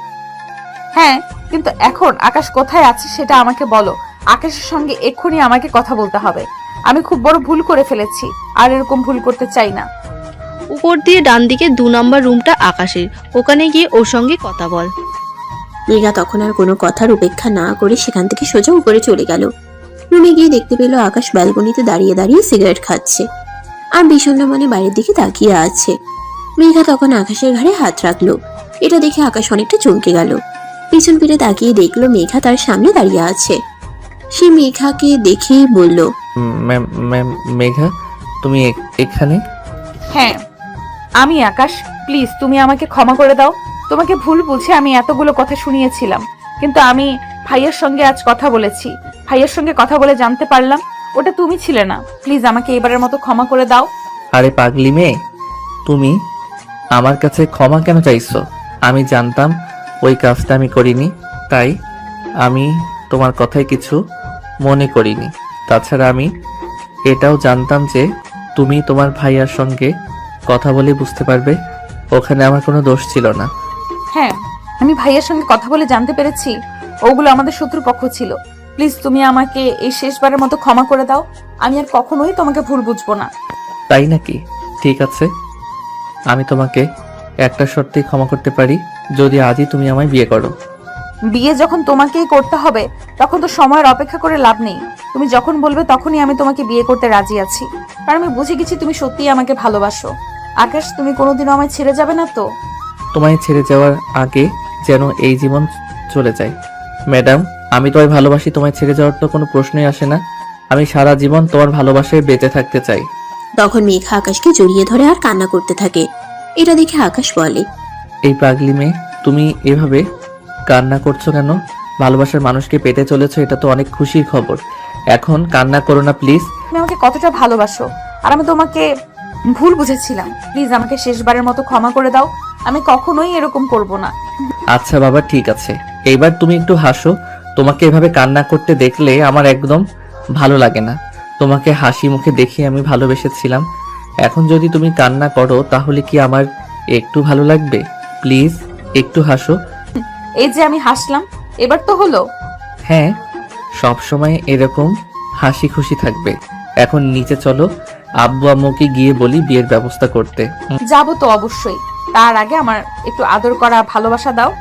S2: হ্যাঁ, কিন্তু এখন আকাশ কোথায় আছে সেটা আমাকে বলো। আকাশের সঙ্গে এক্ষুনি আমাকে কথা বলতে হবে। আমি খুব বড় ভুল করে ফেলেছি, আর এরকম ভুল করতে চাই না।
S5: উপর দিয়ে ডান দিকে 2 নম্বর রুমটা আকাশের, ওখানে গিয়ে ওর সঙ্গে কথা বল।
S4: মেঘা তখন আর কোনো কথার উপেক্ষা না করে সেখান থেকে সোজা উপরে চলে গেল। রুমে গিয়ে দেখতে পেল আকাশ ব্যালকনিতে দাঁড়িয়ে দাঁড়িয়ে সিগারেট খাচ্ছে আর বিষণ্ণ মনে বাইরের দিকে তাকিয়ে আছে। মেঘা তখন আকাশের ঘাড়ে হাত রাখলো। এটা দেখে আকাশ অনেকটা চমকে গেল। পিছন ফিরে তাকিয়ে দেখলো মেঘা তার সামনে দাঁড়িয়ে আছে। সে মেঘাকে দেখেই বলল,
S3: মেঘা, তুমি এখানে?
S2: হ্যাঁ আমি আকাশ, প্লিজ তুমি আমাকে ক্ষমা করে দাও। তোমাকে ভুল বুঝে আমি এতগুলো কথা শুনিয়েছিলাম, কিন্তু আমি ভাইয়ের সঙ্গে আজ কথা বলেছি। ভাইয়ের সঙ্গে কথা বলে জানতে পারলাম ওটা তুমি ছিলে না। প্লিজ আমাকে এবারের মতো ক্ষমা করে দাও।
S3: আরে পাগলি মেয়ে, তুমি আমার কাছে ক্ষমা কেন চাইছো? আমি জানতাম ওই কাজটা আমি করিনি, তাই আমি তোমার কথায় কিছু মনে করিনি। তাছাড়া আমি এটাও জানতাম যে তুমি তোমার ভাইয়ার সঙ্গে কথা বলে বুঝতে পারবে ওখানে আমার কোনো দোষ ছিল না।
S2: হ্যাঁ আমি ভাইয়ের সঙ্গে কথা বলে জানতে পেরেছি ওগুলো আমাদের শত্রুপক্ষ ছিল। প্লিজ তুমি আমাকে এই শেষবারের মতো ক্ষমা করে দাও। আমি আর কখনোই তোমাকে ভুল বুঝবো না।
S3: তাই নাকি? ঠিক আছে, আমি তোমাকে একটা শর্তেই ক্ষমা করতে পারি, যদি আজই তুমি আমায় বিয়ে করো।
S2: বিয়ে যখন তোমাকেই করতে হবে তখন তো সময়ের অপেক্ষা করে লাভ নেই। তুমি যখন বলবে তখনই আমি তোমাকে বিয়ে করতে রাজি আছি, কারণ আমি বুঝে গেছি তুমি সত্যিই আমাকে ভালোবাসো। আকাশ, তুমি কোনোদিনও আমায় ছেড়ে যাবে না তো?
S3: তোমায় ছেড়ে যাওয়ার আগে যেন এই জীবন চলে যায়। ম্যাডাম, আমি তোমায় ভালোবাসি, তোমায় ছেড়ে যাওয়ার তো কোনো প্রশ্নই আসে না। আমি সারা জীবন তোমার ভালোবাসায় বেঁচে থাকতে চাই।
S4: তখন মেঘা আকাশকে জড়িয়ে ধরে আর কান্না করতে থাকে। এটা দেখে আকাশ বলে,
S3: এই পাগলি মেয়ে, তুমি এভাবে কান্না করছো কেন? ভালোবাসার মানুষকে পেতে চলেছো, এটা তো অনেক খুশির খবর। এখন কান্না করো না প্লিজ।
S2: তুমি আমাকে কতটা ভালোবাসো আর আমি তোমাকে ভুল বুঝেছিলাম। প্লিজ আমাকে শেষবারের মতো ক্ষমা করে দাও। আমি কখনোই এরকম করব না।
S3: আচ্ছা বাবা, ঠিক আছে, এইবার তুমি একটু হাসো। তোমাকে এভাবে কান্না করতে দেখলে আমার একদম ভালো লাগে না। তোমাকে হাসি মুখে দেখে আমি ভালোবেসেছিলাম, এখন যদি তুমি কান্না করো তাহলে কি আমার একটু ভালো লাগবে? প্লিজ একটু হাসো।
S2: এই যে আমি হাসলাম, এবার তো হলো।
S3: হ্যাঁ, সব সময় এরকম হাসি খুশি থাকবে। এখন নিচে চলো, আব্বু আম্মুকে গিয়ে বলি বিয়ের ব্যবস্থা করতে।
S2: যাবো তো অবশ্যই, তার আগে আমার একটু আদর করা ভালোবাসা দাও,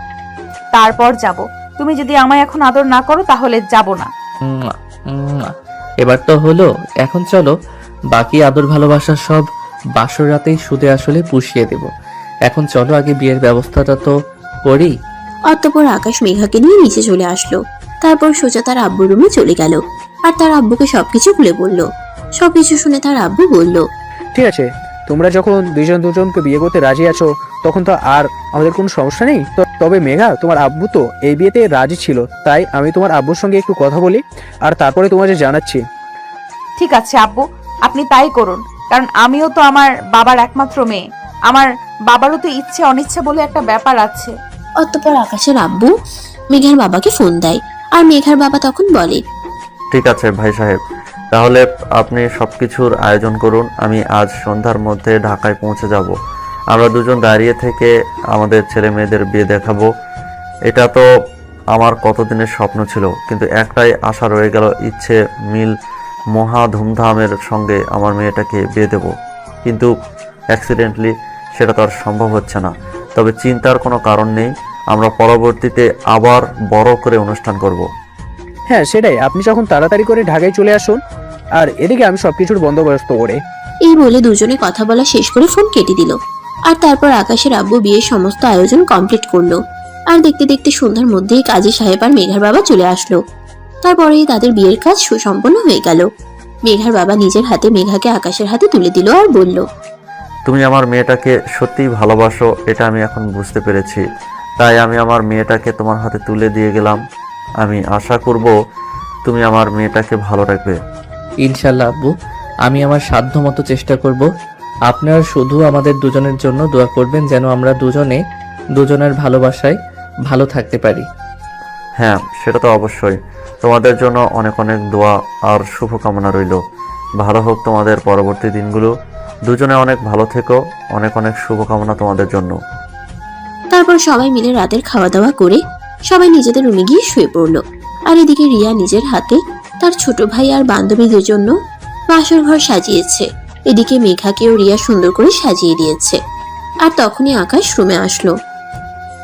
S2: তারপর যাব। তুমি যদি আমায় এখন আদর না করো তাহলে যাব না।
S3: এবার তো হলো, এখন চলো বাকি আদর ভালোবাসা সব বাসর রাতেই সুদে আসলে পুষিয়ে দেব। এখন চলো আগে বিয়ের ব্যবস্থাটা তো করি।
S4: অতঃপর আকাশ মেঘাকে নিয়ে নিচে চলে আসলো। তারপর সোজা তার আব্বুর রুমে চলে গেল আর তার আব্বুকে সবকিছু খুলে বলল। সবকিছু শুনে তার আব্বু বলল,
S12: ঠিক আছে, তোমরা যখন দুজনকে বিয়ে করতে রাজি আছো তখন তো আর আমাদের কোনো সমস্যা নেই। তবে মেঘা, তোমার আব্বু তো এই বিয়েতে রাজি ছিল, তাই আমি তোমার আব্বুর সঙ্গে একটু কথা বলি আর তারপরে তোমাদের জানাচ্ছি।
S2: ঠিক আছে আব্বু, আপনি তাই করুন, কারণ আমিও তো আমার বাবার একমাত্র মেয়ে। আমার বাবারও তো ইচ্ছে অনিচ্ছা বলে একটা ব্যাপার আছে।
S4: অতঃপর আকাশের আব্বু মেঘার বাবাকে ফোন দেয় আর মেঘার বাবা তখন বলে,
S10: ঠিক আছে ভাই সাহেব, তাহলে আপনি সবকিছুর আয়োজন করুন। আমি আজ সন্ধ্যার মধ্যে ঢাকায় পৌঁছে যাব। আমরা দুজন দাঁড়িয়ে থেকে আমাদের ছেলে মেয়েদের বিয়ে দেখাবো। এটা তো আমার কতদিনের স্বপ্ন ছিল, কিন্তু একটাই আশা রয়ে গেল, ইচ্ছে মিল মহা ধুমধামের সঙ্গে আমার মেয়েটাকে বিয়ে দেব। কিন্তু অ্যাক্সিডেন্টলি সেটা তো আর সম্ভব হচ্ছে না। তবে চিন্তার কোনো কারণ নেই, আমরা পরবর্তীতে আবার বড় করে অনুষ্ঠান করব।
S12: হ্যাঁ সেটাই, আপনি যখন তাড়াতাড়ি করে ঢাকায় চলে আসুন আর এদিকে আমি সবকিছুর বন্দোবস্ত করে।
S4: এই বলে দুজনে কথা বলা শেষ করে ফোন কেটে দিল। আর তারপর আকাশের আব্বু বিয়ের সমস্ত আয়োজন কমপ্লিট করলো। আর দেখতে দেখতে সন্ধ্যার মধ্যেই কাজী সাহেব আর মেঘার বাবা চলে আসলো। তারপরেই তাদের বিয়ের কাজ সুসম্পন্ন হয়ে গেল। মেঘার বাবা নিজের হাতে মেঘাকে আকাশের হাতে তুলে দিল আর বলল,
S10: তুমি আমার মেয়েটাকে সত্যিই ভালোবাসো, এটা আমি এখন বুঝতে পেরেছি। তাই আমি আমার মেয়েটাকে তোমার হাতে তুলে দিয়ে গেলাম। আমি আশা করব তুমি আমার মেয়েটাকে ভালো রাখবে।
S3: ইনশাল্লাহ আব্বু, আমি আমার সাধ্য মতো চেষ্টা করব। আপনারা শুধু আমাদের দুজনের জন্য দোয়া করবেন যেন আমরা দুজনে দুজনের ভালোবাসায় ভালো থাকতে পারি।
S10: হ্যাঁ, সেটা তো অবশ্যই। তোমাদের জন্য অনেক অনেক দোয়া আর শুভকামনা রইল। ভালো হোক তোমাদের পরবর্তী দিনগুলো। দুজনে অনেক ভালো থেকো। অনেক অনেক শুভকামনা তোমাদের জন্য।
S4: তারপর সবাই মিলে রাতের খাওয়া দাওয়া করে সবাই নিজেদের রুমে গিয়ে শুয়ে পড়লো। আর এদিকে রিয়া নিজের হাতে তার ছোট ভাই আর বান্ধবীদের জন্য বাসর ঘর সাজিয়েছে। এদিকে মেঘাকেও রিয়া সুন্দর করে সাজিয়ে দিয়েছে। আর তখনই আকাশ রুমে আসলো।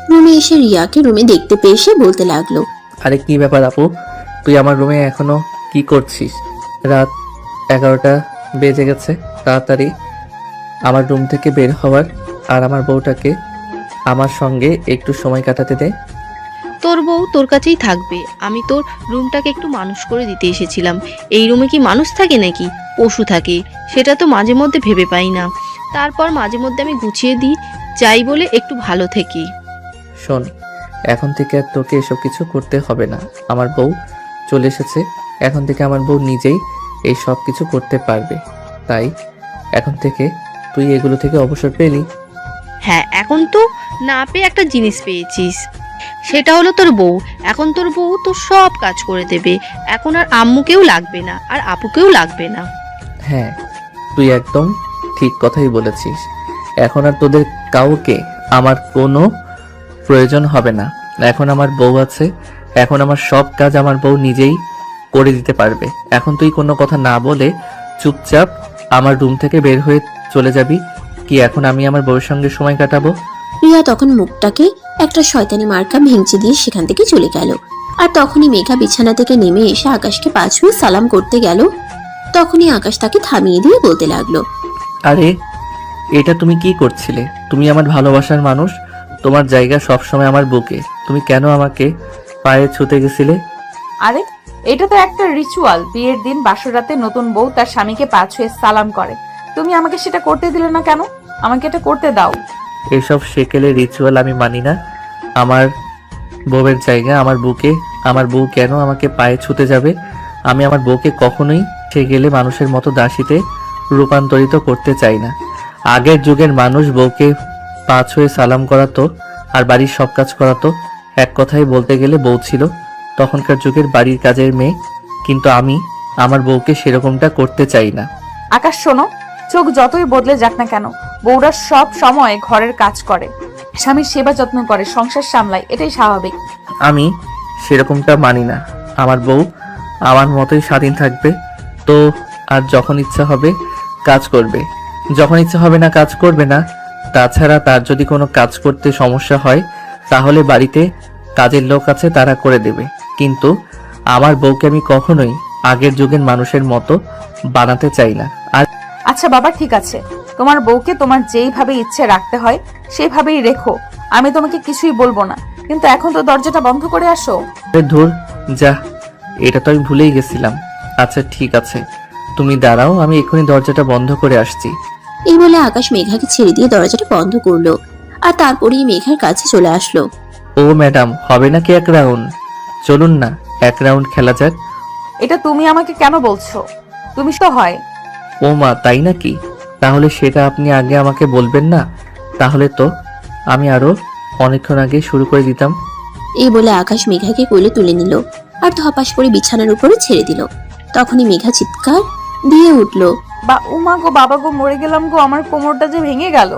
S4: রুমে এসে রিয়াকে রুমে দেখতে পেয়ে সে বলতে লাগলো,
S3: আরে কি ব্যাপার আপু, তুই আমার রুমে এখনো কি করছিস? রাত 11টা বেজে গেছে। তাড়াতাড়ি আমার রুম থেকে বের হওয়ার আর আমার বউটাকে আমার সঙ্গে একটু সময় কাটাতে দে।
S5: তোর বউ তোর কাছেই থাকবে। আমি তোর রুমটাকে একটু মানুষ করে দিতে এসেছিলাম। এই রুমে কি মানুষ থাকে নাকি পশু থাকে? সেটা তো মাঝে মধ্যে ভেবে পাই না। তারপর মাঝে মধ্যে আমি গুছিয়ে দিই, চাই বলে একটু ভালো থেকি।
S3: শোন, এখন থেকে আর তোকে এসব কিছু করতে হবে না। আমার বউ চলে এসেছে, এখন থেকে আমার বউ নিজেই এই সব কিছু করতে পারবে। তাই এখন থেকে তুই এগুলো থেকে অবসর পেলি।
S5: হ্যাঁ, এখন তো না পেয়ে একটা জিনিস পেয়েছিস, সেটা হলো তোর বউ। এখন তোর বউ তোর সব কাজ করে দেবে। এখন আর আম্মুকেও লাগবে না, আর আপুকেও লাগবে না।
S3: হ্যাঁ, তুই একদম ঠিক কথাই বলেছিস। এখন আর তোদের কাউকে আমার কোনো প্রয়োজন হবে না। এখন আমার বউ আছে, এখন আমার সব কাজ আমার বউ নিজেই করে দিতে পারবে। এখন তুই কোনো কথা না বলে চুপচাপ আমার রুম থেকে বের হয়ে চলে যাবি কি? এখন আমি আমার বউয়ের সঙ্গে সময় কাটাবো।
S4: রিয়া তখন মুখটাকে একটা শয়তানি মার্কা ভেঙচি দিয়ে সেখান থেকে চলে গেল। আর তখনই মেঘা বিছানা থেকে নেমে এসে আকাশকে পা ছুঁয়ে সালাম করতে গেল। তখনই আকাশ তাকে থামিয়ে দিয়ে বলতে লাগলো,
S3: আরে এটা তুমি কি করছিলে? তুমি আমার ভালোবাসার মানুষ, তোমার জায়গা সবসময় আমার বুকে। তুমি কেন আমাকে পায়ে ছুতে গেছিলে?
S2: আরে এটা তো একটা রিচুয়াল। বিয়ের দিন বাসর রাতে নতুন বউ তার স্বামীকে পা ছুঁয়ে সালাম করে। তুমি আমাকে সেটা করতে দিলে না কেন? আমাকে এটা করতে দাও।
S3: এসব সেকেলের রিচুয়াল আমি মানি না। আমার বউয়ের জায়গা আমার বুকে। আমার বউ কেন আমাকে পায়ে ছুতে যাবে? আমি আমার বউকে কখনোই সে গেলে মানুষের মতো দাসীতে রূপান্তরিত করতে চাই না। আগের যুগের মানুষ বউকে পা ছুঁয়ে সালাম করাতো আর বাড়ির সব কাজ করাতো। এক কথায় বলতে গেলে বউ ছিল তখনকার যুগের বাড়ির কাজের মেয়ে। কিন্তু আমি আমার বউকে সেরকমটা করতে চাই না।
S2: আকাশ শোনো, চোখ যতই বদলে যাক না কেন, বউরা সব সময় ঘরের কাজ করে, স্বামীর সেবা যত্ন করে, সংসার সামলায়, এটাই স্বাভাবিক।
S3: আমি সেরকমটা মানি না। আমার বউ আমার মতোই স্বাধীন থাকবে। তো আর যখন ইচ্ছা হবে কাজ করবে, যখন ইচ্ছা হবে না কাজ করবে না। তাছাড়া তার যদি কোনো কাজ করতে সমস্যা হয় তাহলে বাড়িতে কাজের লোক আছে, তারা করে দেবে। কিন্তু আমার বউকে আমি কখনোই আগের যুগের মানুষের মতো বানাতে চাই না। আর
S2: আচ্ছা বাবা, ঠিক আছে, তোমার বউকে তোমার যেইভাবে ইচ্ছে রাখতে হয় সেইভাবেই রেখো। আমি তোমাকে কিছুই বলবো না, কিন্তু এখন তো দরজাটা বন্ধ করে আসো।
S3: ধুর, যা, এটা তো আমি ভুলেই গেছিলাম। আচ্ছা ঠিক আছে, তুমি দাঁড়াও, আমি এক্ষুনি দরজাটা বন্ধ করে আসছি।
S4: এই বলে আকাশ মেঘাকে ছেড়ে দিয়ে দরজাটা বন্ধ করলো। আর তারপরেই মেঘার কাছে চলে আসলো।
S3: ও ম্যাডাম, হবে নাকি এক রাউন্ড? চলুন না, এক রাউন্ড খেলা যাক।
S2: এটা তুমি আমাকে কেন বলছো? তুমি তো হয়।
S3: ও মা, তাই নাকি? তাহলে সেটা আপনি আগে আমাকে বলবেন না? তাহলে তো আমি আরো অনেকক্ষণ আগে শুরু করে দিতাম।
S4: এই বলে আকাশ মেঘাকে কোলে তুলে নিল আর ধপাস করে বিছানার উপরে ছেড়ে দিল। তখনই মেঘা চিৎকার দিয়ে উঠলো,
S2: বা উমা গো, বাবা গো, মরে গেলাম গো, আমার কোমরটা যে ভেঙে গেল।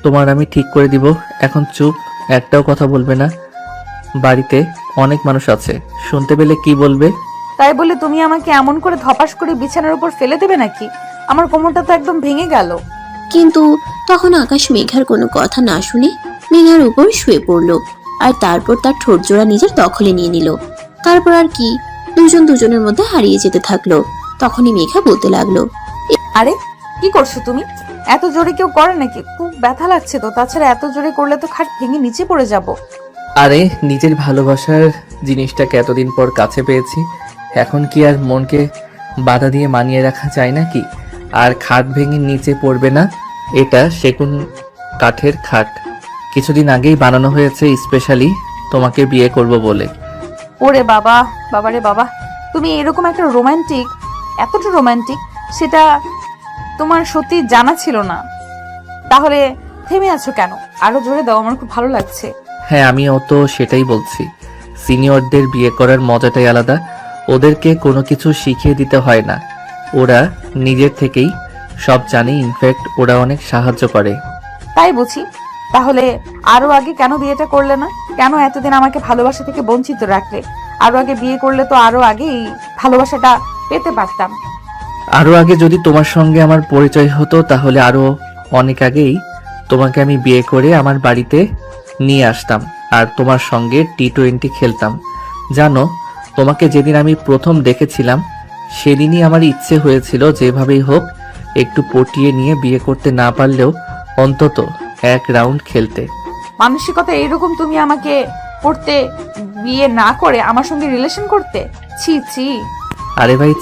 S3: তোমার আমি ঠিক করে দিব। এখন চুপ, একটাও কথা বলবে না। বাড়িতে অনেক মানুষ আছে, শুনতে পেলে কি বলবে?
S2: তাই বলে তুমি আমাকে এমন করে ধপাস করে বিছানার উপর ফেলে দেবে নাকি? আমার কোমরটা তো একদম ভেঙে গেল।
S4: কিন্তু তখন আকাশ মেঘার কোনো কথা না শুনে মেঘার উপর শুয়ে পড়লো। আর তারপর তার ঠোঁট জোড়া নিজের দখলে নিয়ে নিল। তারপর আর কি, দুজন দুজনের মধ্যে হারিয়ে যেতে থাকলো। তখনই মেঘা বলতে লাগলো,
S2: আরে কি করছো তুমি? এত জোরে কেউ করে নাকি? খুব ব্যথা লাগছে তো। তাছাড়া এত জোরে করলে তো খাট ভেঙে নিচে পড়ে যাব।
S3: আরে নিজের ভালোবাসার জিনিসটাকে এতদিন পর কাছে পেয়েছি, এখন কি আর মনকে বাধা দিয়ে মানিয়ে রাখা যায় নাকি? আর খাট ভেঙে নিচে পড়বে না। এটা সেগুন কাঠের খাট, কিছুদিন আগেই বানানো হয়েছে স্পেশালি তোমাকে বিয়ে করব বলে।
S2: ওরে বাবা, বাবারে বাবা, তুমি এরকম একটা রোমান্টিক, এতটা রোমান্টিক, সেটা তোমার সত্যি জানা ছিল না। তাহলে থেমে আছো কেন? আরো জোরে দাও, আমার খুব ভালো লাগছে।
S3: হ্যাঁ, আমিও তো সেটাই বলছি। সিনিয়রদের বিয়ে করার মজাটাই আলাদা। ওদেরকে কোনো কিছু শিখিয়ে দিতে হয় না, ওরা নিজের থেকেই সব জানে। ইনফ্যাক্ট ওরা অনেক সাহায্য করে।
S2: তাই বুঝি? তাহলে আরো আগে কেন বিয়েটা করলে না? কেন এতদিন আমাকে ভালোবাসা থেকে বঞ্চিত রাখলে? আরো আগে বিয়ে করলে তো আরো আগেই ভালোবাসাটা পেতে পারতাম।
S3: আরও আগে যদি তোমার সঙ্গে আমার পরিচয় হতো তাহলে আরও অনেক আগেই তোমাকে আমি বিয়ে করে আমার বাড়িতে নিয়ে আসতাম আর তোমার সঙ্গে T20 খেলতাম। জানো, তোমাকে যেদিন আমি প্রথম দেখেছিলাম সেদিনই আমার ইচ্ছে হয়েছিল যেভাবেই হোক একটু পটিয়ে নিয়ে বিয়ে করতে না পারলেও অন্তত এক রাউন্ড খেলতে।
S2: মানসিকতা এইরকম তুমি আমাকে করতে, বিয়ে না করে আমার সঙ্গে রিলেশন করতে? ছি ছি।
S3: আরে ভাই